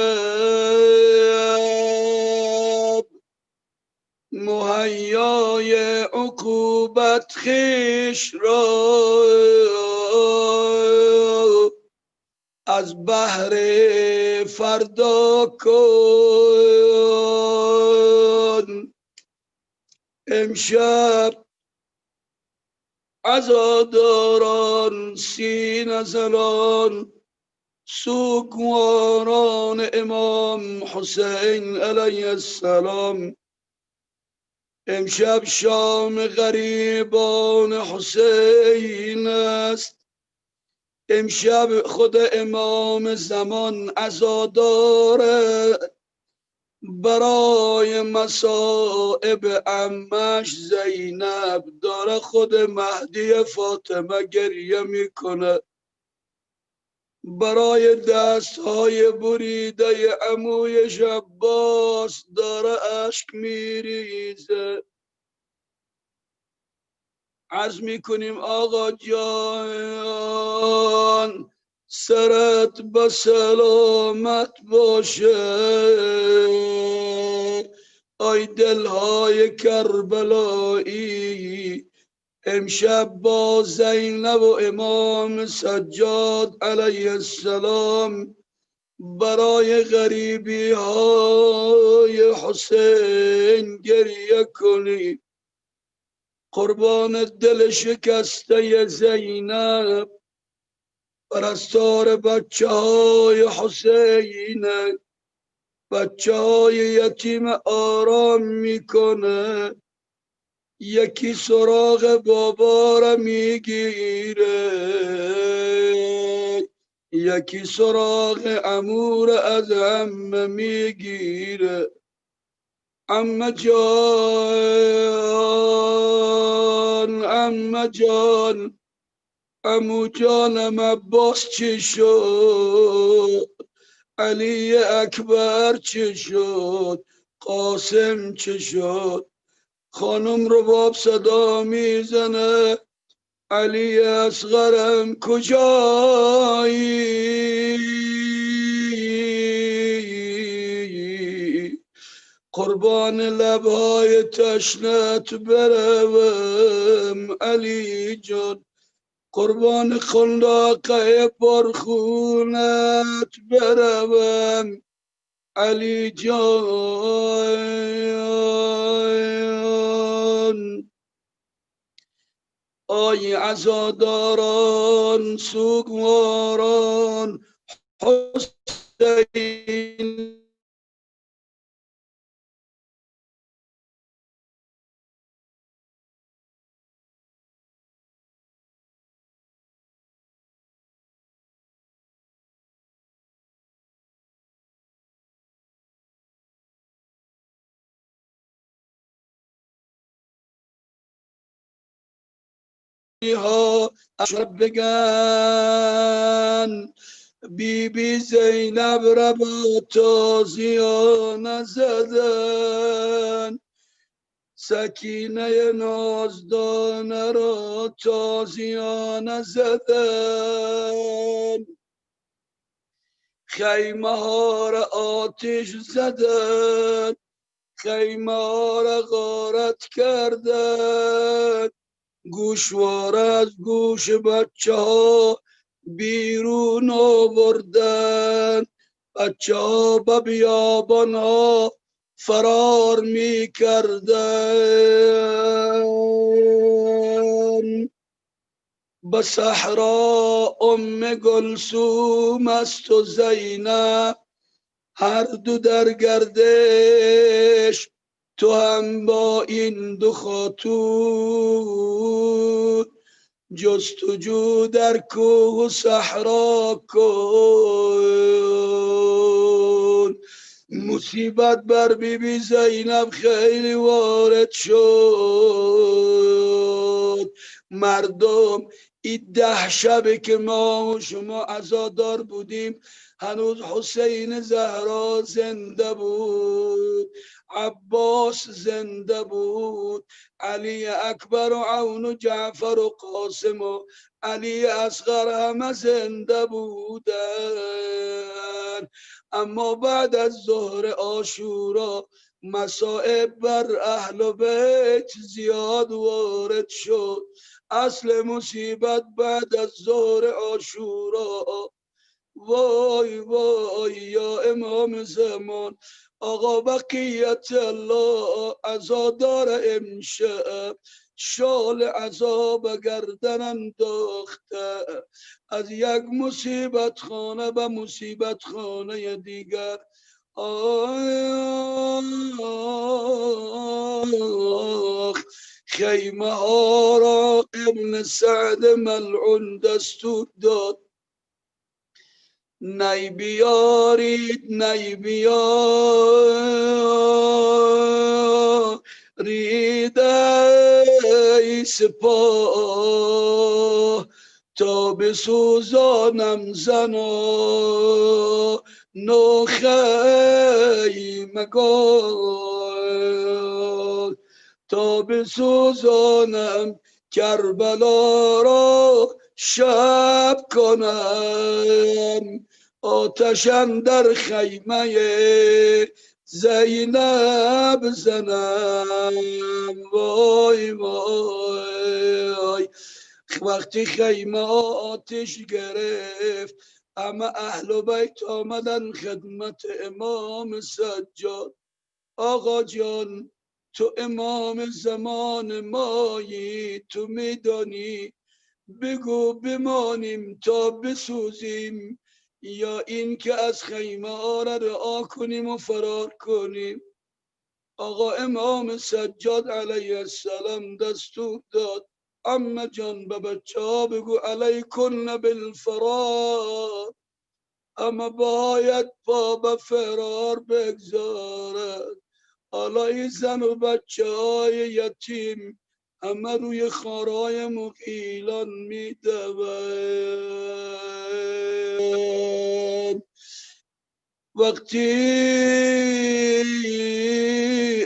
مهیای عقوبت خویش را از بحر فردا کن امشب عزاداران سینه زنان سوگواران امام حسین علیه السلام امشب شام غریبان حسین است امشب خود امام زمان عزاداره برای مصائب عمش زینب داره خود مهدی فاطمه گریه میکنه برای دستهای بریده عموی عباس داره اشک میریزه عرض میکنیم آقا جان سرت به سلامت باشه آی دلهای کربلایی امشب با زینب و امام سجاد علیه السلام برای غریبی های حسین گریه کنی قربان دل شکسته زینب پرستار بچه های حسین بچه های یتیم آرام میکنه یکی سراغ بابا را میگیره یکی سراغ عمو را از عمه میگیره عمه جان عمه جان عمو جانم عباس چی شد علی اکبر چی شد قاسم چی شد خانم رباب صدا میزنه علی اصغرم کجایی قربان لبهای تشنت بروم علی جان قربان خنداقه پرخونت بروم علی جان آی عزاداران سوگواران حسین ها اشرب بگن بی بی زینب را با تازیانه زدن سکینه نازدانه را تازیانه زدن خیمه ها را آتش زدن خیمه ها را غارت کردن گوشواره از گوش بچه ها بیرون آوردن بچه ها به بیابان ها فرار می کردن به صحرا ام گلثوم است و زینب هر دو در گردش تو هم با این دو خاتون جستجو در کوه و صحرا کن مصیبت بر بی بی زینب خیلی وارد شد مردم این 10 شبه که ما و شما عزادار بودیم هنوز حسین زهرا زنده بود، عباس زنده بود، علی اکبر و عون و جعفر و قاسم و علی اصغر همه زنده بودن. اما بعد از ظهر عاشورا مصائب بر اهل بیت زیاد وارد شد. اصل مصیبت بعد از ظهر عاشورا، وای وای یا امام زمان، آقا بقیت الله عزادار امشب شال عذاب گردن انداخته، از یک مصیبت خانه به مصیبت خانه دیگر. آخ خیمه ها را ابن سعد ملعون دستور داد، نی بیارید نی بیارید ای سپاه، تا بسوزانم زنا نو خیمگاه، تا بسوزانم کربلا را شب کنم، آتشم در خیمه زینب زنم. وای وای وقتی خیمه آتش گرفت، اما اهل بیت آمدن خدمت امام سجاد. آقا جان تو امام زمان مایی، تو میدانی، بگو بمانیم تا بسوزیم یا این که از خیمه ها را رها کنیم و فرار کنیم. آقا امام سجاد علیه السلام دستور داد، اما جان به بچه ها بگو علیکن بالفرار، اما باید پا به فرار بگذارد. حالا این زن و بچه های یتیم همه روی خارای مغیلان می دوند. وقتی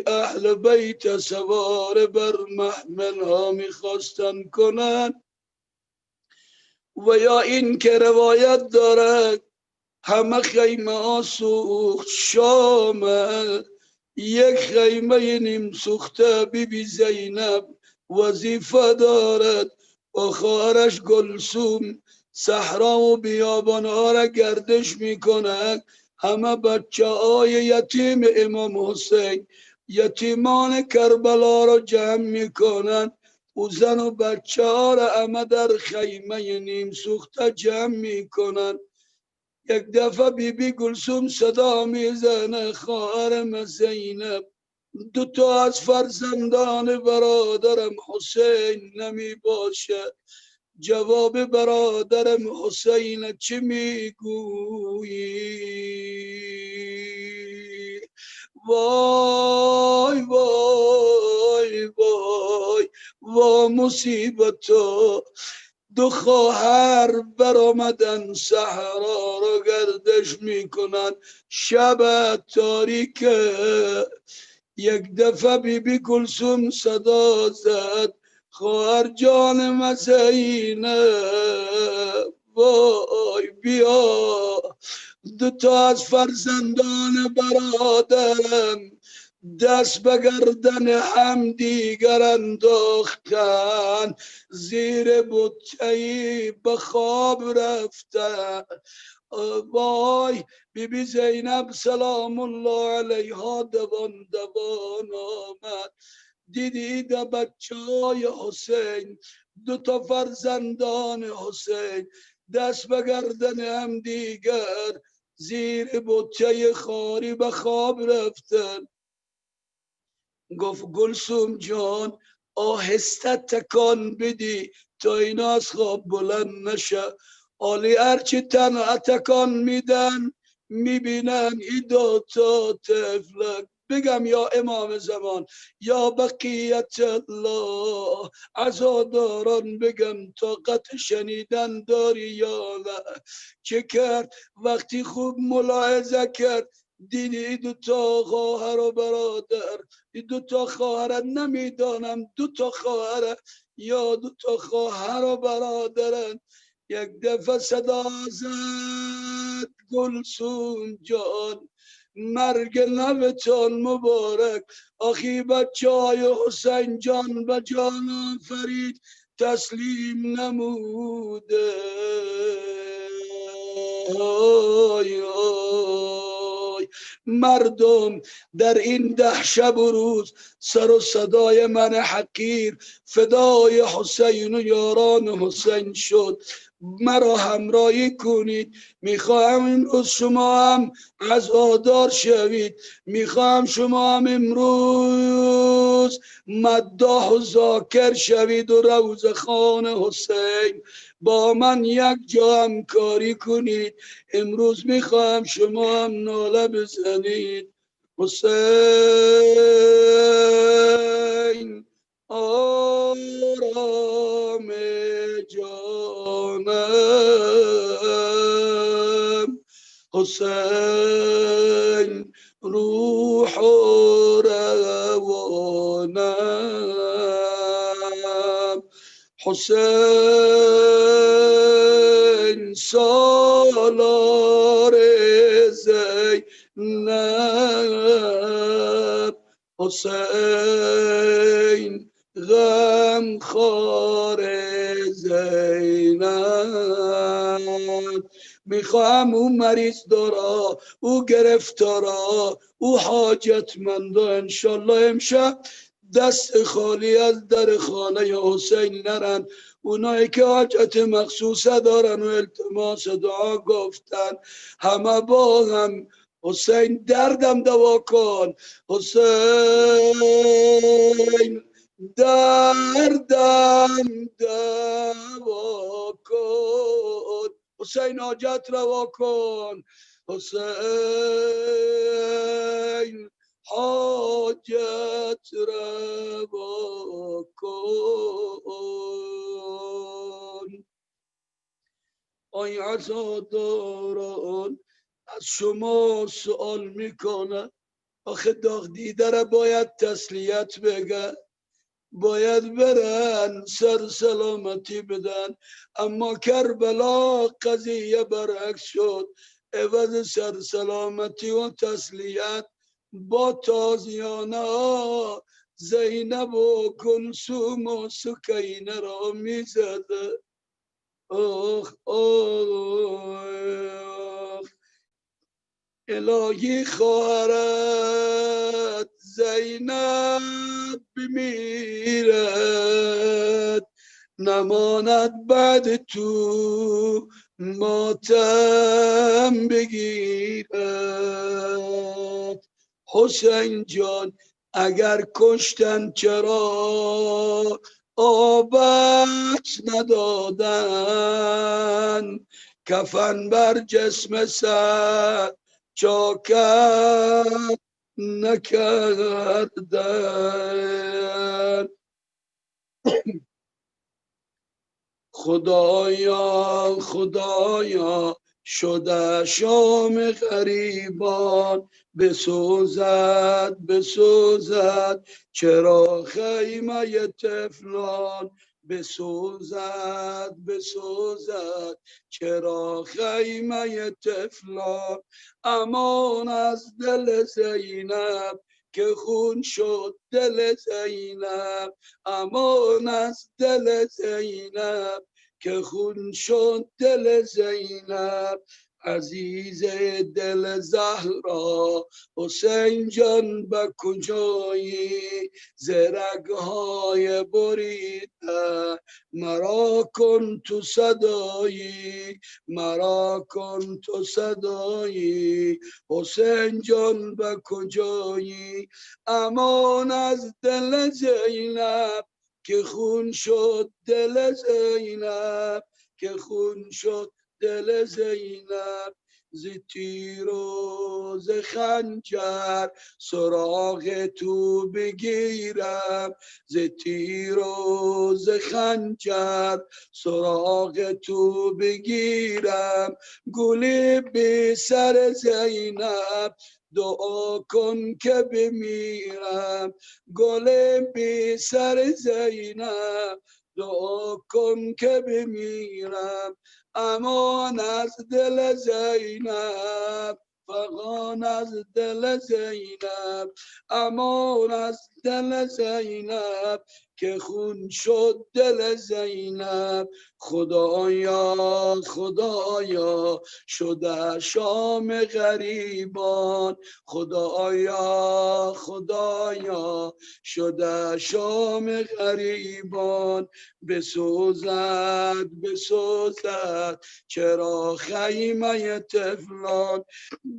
اهل بیت سوار بر محمل ها می خواستن کنن، و یا این که روایت دارد همه خیمه ها سوخت. شام یک خیمه نیم سوخته بی زینب وظیفه دارد و خواهرش گلسوم صحرا و بیابان ها را گردش می کند. همه بچه های یتیم امام حسین، یتیمان کربلا را جمع می کنند و زن و بچه ها را همه در خیمه نیم سوخته جمع می کنند. یک دفعه بی گلسوم صدا میزنه، خواهرم زینب، دوتا از فرزندان برادرم حسین نمی باشه. جواب برادرم حسین چی میگویی؟ وای وای وای وا مصیبتا، دو خواهر برآمدن صحرا را گردش میکنن، شب تاریکه. یک دفعه بی کلثوم صدا زد، خواهر جانم زینب وای بیا. دوتا از فرزندان برادرم دست به گردن هم دیگر انداختن، زیر بته‌ای به خواب رفتن. وای بی زینب سلام الله علیها دوان دوان آمد، دیدید بچه های حسین، دوتا فرزندان حسین دست به گردن هم دیگر زیر بته‌ی خاری به خواب رفتن. گفت گلسوم جان آهسته تکان بدی تا اینا از خواب بلند نشه. حالی هرچی تنها تکان میدن میبینن ای دوتا طفلک بگم یا امام زمان یا بقیت الله، عزاداران بگم طاقت شنیدن داری یا نه؟ چه کرد وقتی خوب ملاحظه کرد دیدی دو تا خواهر و برادر، دو تا خواهر نمیدانم دو تا خواهر یا دو تا خواهر و برادرن. یک دفعه صدا زد گلسوم جان مرگ لبتان مبارک، آخی بچه های حسین جان به جان فرید تسلیم نموده. آی آی مردم در این 10 شب و روز سر و صدای من حقیر فدای حسین و یاران حسین شد. مرا همراهی کنید، میخواهم امروز شما هم عزادار شوید، میخواهم شما هم امروز مداح و ذاکر شوید و روضخان حسین با من یک جا همکاری کنید. امروز میخواهم شما هم ناله بزنید حسین آرام جانم، حسین روح و روانم، حسین سالار زینب، حسین غم خار زینب. میخواهم او مریض دارا، او گرفتارا، او حاجتمندا انشالله امشب دست خالی از در خانه حسین نرن. اونایی که حاجت مخصوصه دارن و التماس دعا گفتن همه با هم حسین دردم دوا کن، حسین دردم دوا کن، حسین حاجت روا کن، حسین حاجت روا کن. آی عزاداران از شما سوال میکنه، آخه داغ دیده را باید تسلیت بگن، باید برن سر سلامتی بدن، اما کربلا قضیه برعکس شد. عوض سر سلامتی و تسلیت با تازیانه زینب و کلثوم و سکینه را میزده. آخ آخ الهی خواهرت زینب بمیرد، نماند بعد تو ماتم بگیرد. حسین جان اگر کشتن چرا آبت ندادن، کفن بر جسم سر چاکت نکردن. خدایا خدایا شده شام غریبان، بسوزد بسوزد چرا خیمه طفلان، بسوزد بسوزد چرا خیمه طفلان. امان از دل زینب که خون شد دل زینب، امان از دل زینب که خون شد دل زینب. عزیز دل زهرا حسین جان به کجایی، زرگهای بریده مرا کن تو صدایی، مرا کن تو صدایی. حسین جان به کجایی، امان از دل زینب که خون شد دل زینب، که خون شد دل زینب. ز تیر و ز خنجر سراغ تو بگیرم، ز تیر و ز خنجر سراغ تو بگیرم. گل به سر زینب دعا کن که بمیرم، گل به سر زینب دعا کن که بمیرم. امان از دل زینب، فغان از دل زینب، امان از دل زینب که خون شد دل زینب. خدایا خدایا شده شام غریبان، خدایا خدایا شده شام غریبان. بسوزد بسوزد چرا خیمه طفلان،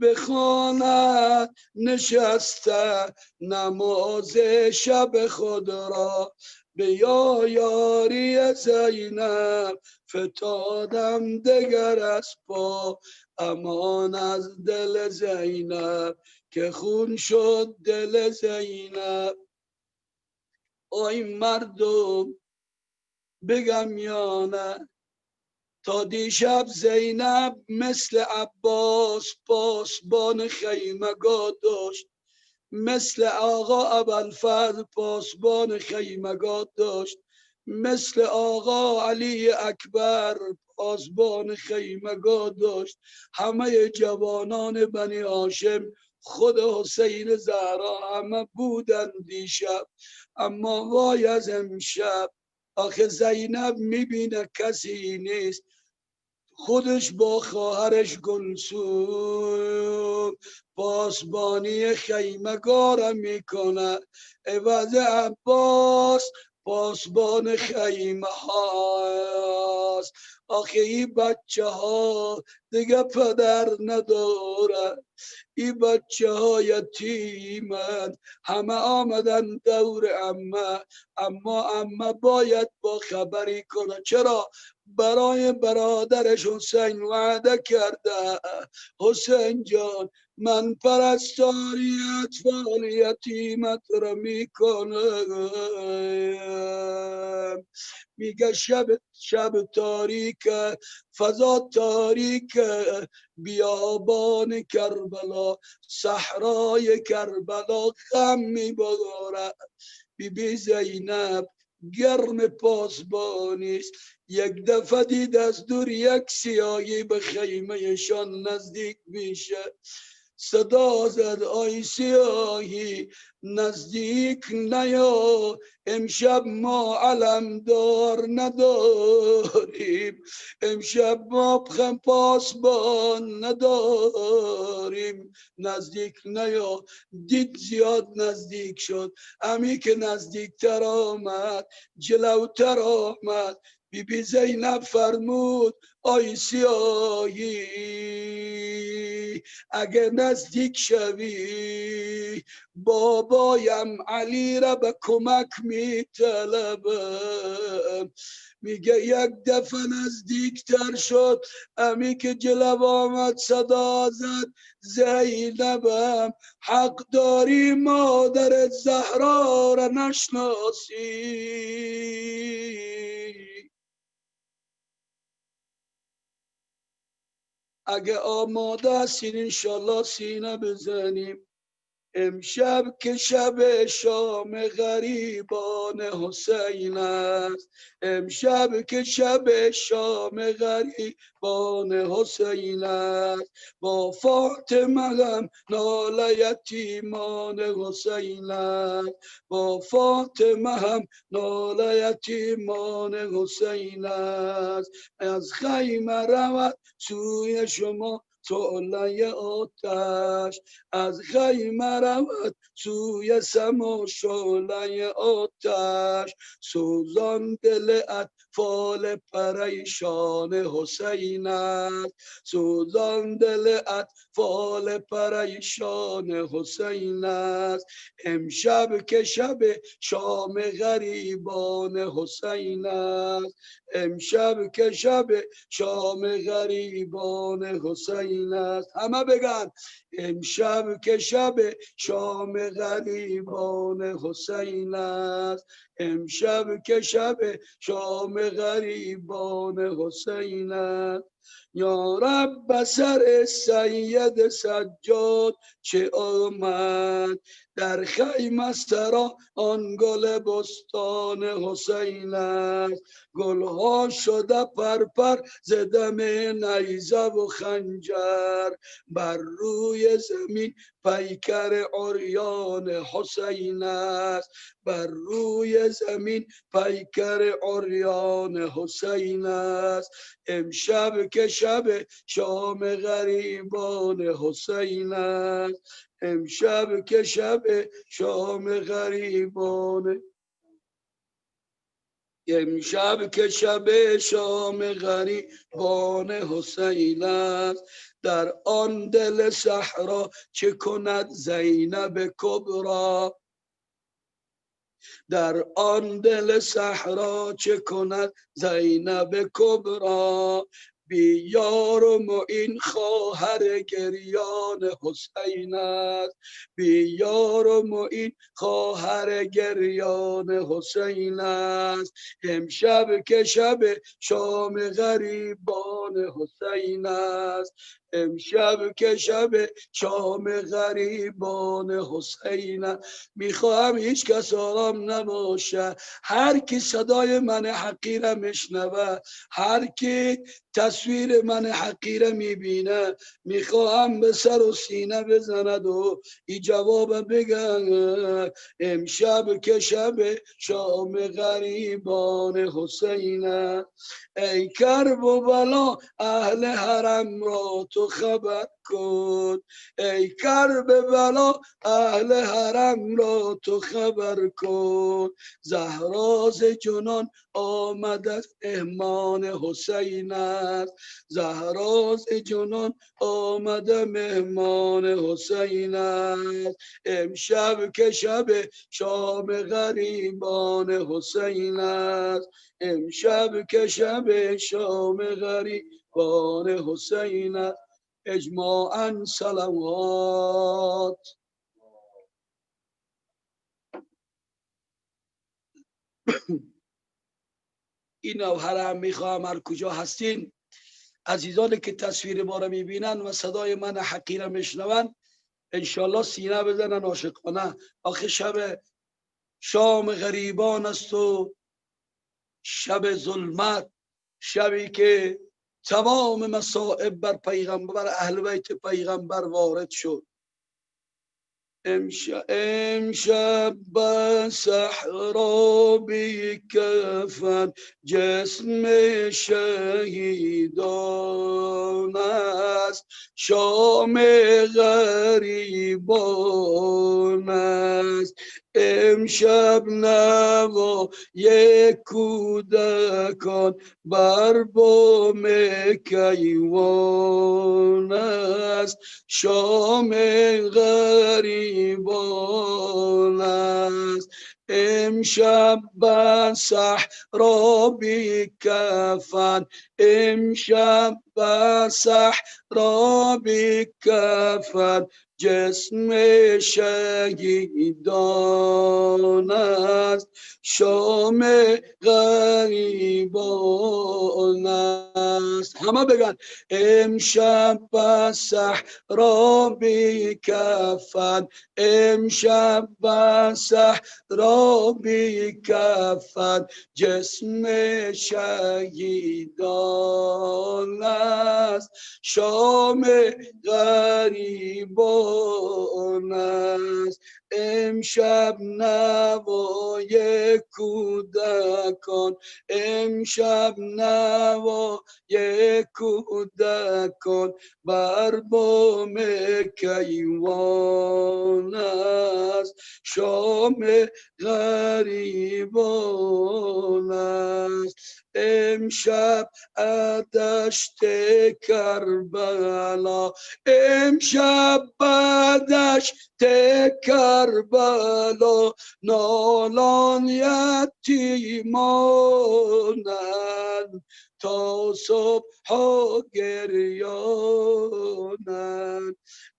بخواند نشسته نماز شب خود را. به یاری زینب فتادم دگر از پا، امان از دل زینب که خون شد دل زینب. آی مردم بگم یا نه، تا دیشب زینب مثل عباس پاسبان خیمگاه داشت، مثل آقا ابوالفضل پاسبان خیمگاه داشت، مثل آقا علی اکبر پاسبان خیمگاه داشت. همه جوانان بنی هاشم خود حسین زهرا همه بودن دیشب. اما وای از امشب، آخه زینب میبینه کسی نیست، خودش با خواهرش گلسوم پاسبانی خیمگار میکنه، عوض عباس پاسبان خیمه هاست. آخه این بچه ها دیگه پدر نداره، این بچه ها یتیمند، همه آمدن دور عمه، اما عمه باید با خبری کنه. چرا؟ برای برادرش حسین وعده کرده، حسین جان من پرستاری اطفال یتیمت را میکنم. میگه شب تاریک، فضا تاریک، بیابان کربلا صحرای کربلا غم میباره. بی بی زینب گرم پاسبانیست، یک دفعه دید از دور یک سیاهی به خیمهشان نزدیک میشه. صدا زد آی سیاهی نزدیک نیا، امشب ما علمدار نداریم، امشب ما پاسبان نداریم، نزدیک نیا. دید زیاد نزدیک شد، امی که نزدیکتر آمد جلوتر آمد. بی بی زینب فرمود آی سیاهی اگه نزدیک شوی بابایم علی را به کمک میطلبم. میگه یک دفعه نزدیکتر شد، امی که جلو آمد صدا زد زینبم حق داری مادر زهرا را نشناسی. اگه آماده هستین انشالله سینه بزنیم. امشب که شب شام غریبان حسین است، امشب که شب شام غریبان حسین است، با فاطمه هم ناله یتیمان حسین است، با فاطمه هم ناله یتیمان حسین است. از خیمه رود سوی شما شعله آتش، از خیمه رود سوی سما شعله آتش، سوزان دل اطفال پریشان حسین است، سوزان دل اطفال پریشان حسین است. امشب که شب شام غریبان حسین است، امشب که شب شام غریبان حسین حسین است. همه بگن امشب که شب شام غریبان حسین است. امشب که شب شام غریبان حسین است. یا رب سر سید سجاد چه آمد، در خیمه سرا آن گل بستان حسین است. گلها شده پرپر ز دم نیزه و خنجر، بر روی زمین پیکر عریان حسین است. بر روی زمین پیکر عریان حسین است. امشب که شب شام غریبان حسین است. امشب که شب شام غریبان، امشب که شب شام غریبان حسین است. در آن دل صحرا چه کند زینب کبرا، در آن دل صحرا چه کند زینب کبرا. بی یار و معین خواهر گریان حسین است. بی یار و معین خواهر گریان حسین است. امشب که شب شام غریبان حسین است. امشب که شب شام غریبان حسین است. میخواهم هیچ کس آرام نباشه، هر کی صدای من حقیره میشنوه، هر کی تصویر من حقیره میبینه، میخواهم به سر و سینه بزند و ای جواب بگن امشب که شب شام غریبان حسین است. ای کرب و بلا اهل حرم را تو خبر کن، ای کرب بلا اهل حرم را تو خبر کن. زهرا ز جنان آمده مهمان حسین است. زهرا ز جنان آمده مهمان حسین است. امشب که شب شام غریبان حسین است. امشب که شب شام غریبان حسین است. اجماعاً صلوات. این نوحه هم میخواهم هر کجا هستین عزیزانی که تصویر ما را میبینن و صدای من حقیره میشنون انشالله سینه بزنن عاشقانه. آخه شب شام غریبان است و شب ظلمت، شبی که تمام مصائب بر پیغمبر اهل بیت پیغمبر وارد شد. امشب به صحرا بی کفن جسم شهیدان است. شام غریبان است. امشب نوای کودکان بر بام کیوان است. شام غریبان است. امشب به صحرا بی کفن، امشب به صحرا بی کفن جسم شهیدان است. شام غریبان است. همه بگن امشب به صحرا بی کفن، امشب به صحرا بی کفن جسم شهیدان است. شام غریبان است. امشب نوای کودکان، امشب نوای کودکان بر بام کیوان است. شام غریبان است. امشب دشت کربلا، امشب دشت کربلا نالان یتیمانند. تا صبح ها گریانن.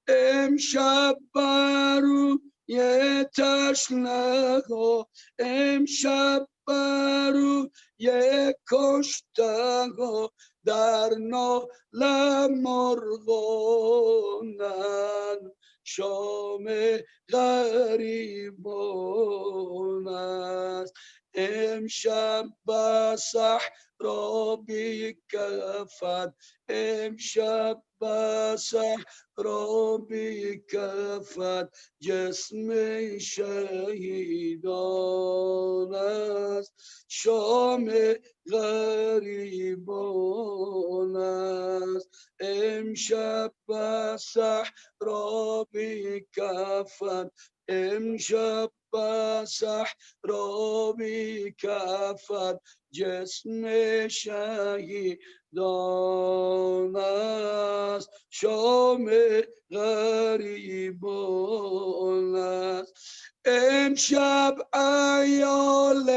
امشب برو یه تشنه ها، امشب برو یه کشته ها، در ناله مرغانن. شام غریبان است امشب به صحرا بی کفن، امشب به صحرا بی کفن، جسم شهیدان است شام غریبان است. امشب به صحرا بی کفن، امشب به صحرا بی کفن، جسم شهیدان است شام غریبان است. امشب ایال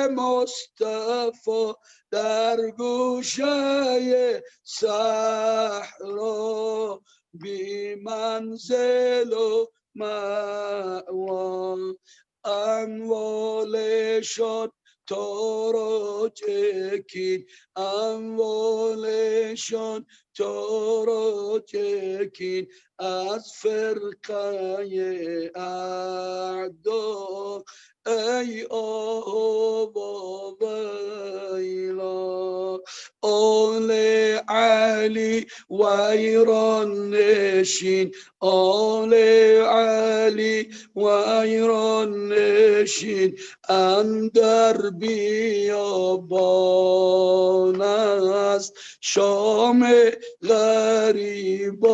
مصطفی در گوشه صحرا، بی منزل و مأوا، اموالشان تارا چکید، اموالشان تارا چکید از فرقه اعدا. ای آه و ویلا، آل علی ویران نشین، آل علی ویران نشین اندر بیابان است شام غریبان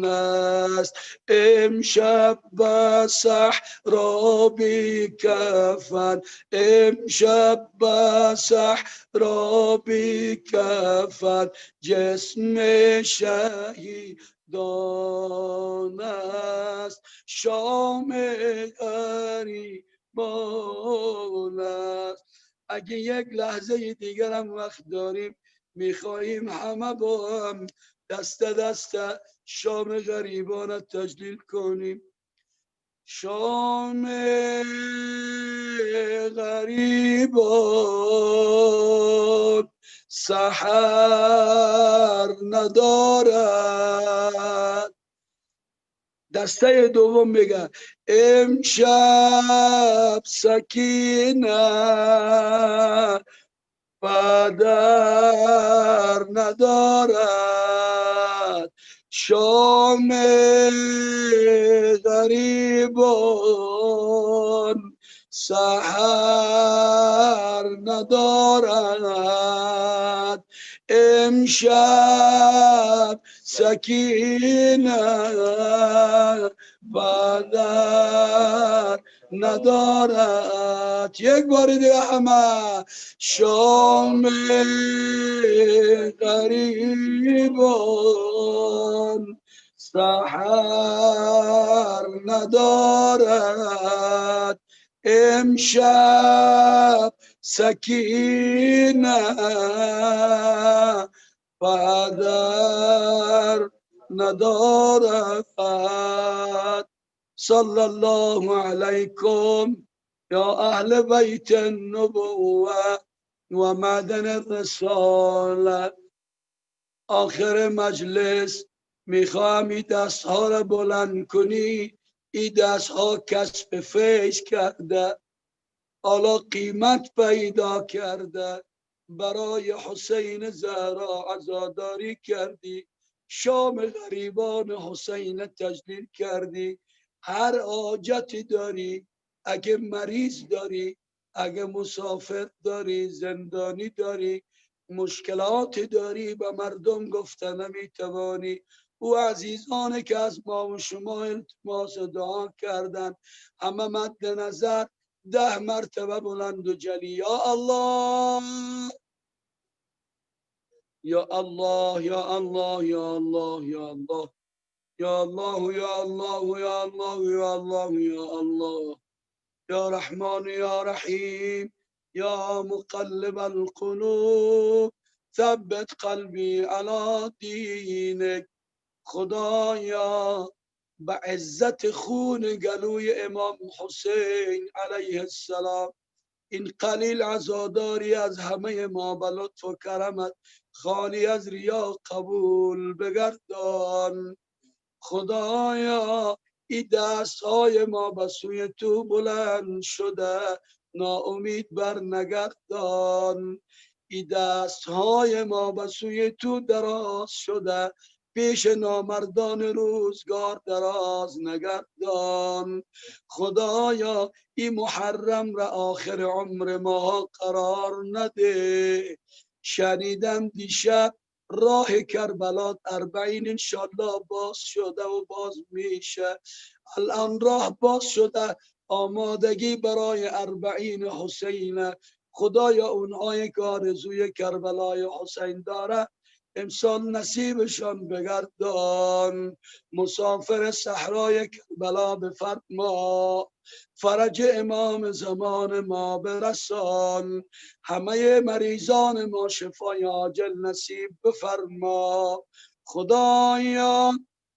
است. امشب به صحرا بی کفن، امشب به صحرا بی کفن، جسم شهیدان است شام غریبان است. اگه یک لحظه دیگر هم وقت داریم میخواهیم همه با هم دست دست شام غریبان تجلیل کنیم. شام غریبان سحر ندارد. دسته دوم میگه امشب سکینه پدر ندارد، شام غریبان سحر ندارد. امشب سکینه پدر ندارد. یک بار دیگه همه شام غریبان سحر ندارد. امشب سکینه پدر ندارد. صلی الله علیکم یا اهل بیت النبوه و معدن الرساله. آخر مجلس میخواهم این دست ها را بلند کنی. این دست ها کسب فیض کرده، حالا قیمت پیدا کرده، برای حسین زهرا عزاداری کردی، شام غریبان حسین تجلیل کردی. هر حاجتی داری، اگه مریض داری، اگه مسافر داری، زندانی داری، مشکلاتی داری، به مردم گفته نمیتوانی، او عزیزانی که از ما و شما التماس دعا کردن همه مد نظر 10 مرتبه بلند و جلی یا الله یا الله یا الله یا الله یا الله یا الله یا الله یا الله یا الله یا الله یا رحمان یا رحیم یا مقلب القلوب ثبت قلبی علی دینک. خدایا به عزت خون گلوی امام حسین علیه السلام این قلیل عزاداری از همه ما به لطف و کرمت خالی از ریا قبول بگردان. خدایا این دست های ما به سوی تو بلند شده ناامید بر نگردان. این دست های ما به سوی تو دراز شده پیش نامردان روزگار دراز نگردان. خدایا این محرم را آخر عمر ما قرار نده. شنیدم دیشب راه کربلا 40 انشالله باز شده و باز میشه. الان راه باز شده آمادگی برای 40 حسین. خدایا اونهایی که آرزوی کربلای حسین داره امسال نصیبشان بگردان. مسافر صحرای کربلا بفرما. فرج امام زمان ما برسان. همه مریضان ما شفای عاجل نصیب بفرما. خدایا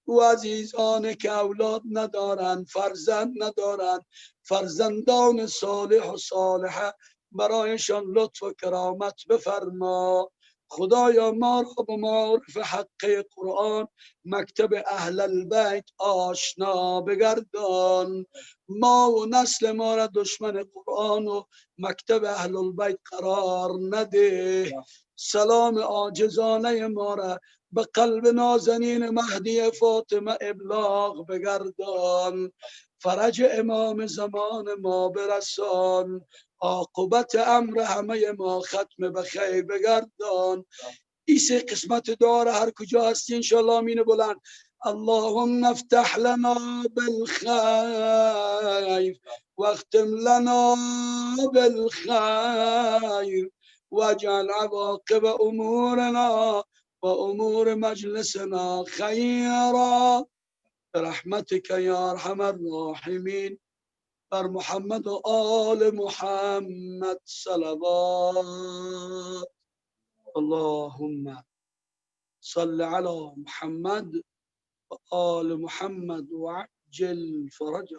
او عزیزان که اولاد ندارند فرزند ندارند فرزندان صالح و صالحه برایشان لطف و کرامت بفرما. خدایا ما را به معرف حق قرآن مکتب اهل البیت آشنا بگردان. ما و نسل ما را دشمن قرآن و مکتب اهل البیت قرار نده. سلام عاجزانه ما را به قلب نازنین مهدی فاطمه ابلاغ بگردان. فرج امام زمان ما برسان. عاقبت امر همه ما ختم به خیر بگردان. این 3 قسمت داره هر کجا هستی انشاءالله امین بلند. اللهم افتح لنا بالخير واختم لنا بالخير واجعل عواقب امورنا وامور مجلسنا خيرا برحمتك يا ارحم الراحمين. بر محمد و آل محمد صلوات. اللهم صل على محمد و آل محمد و عجل فرجه.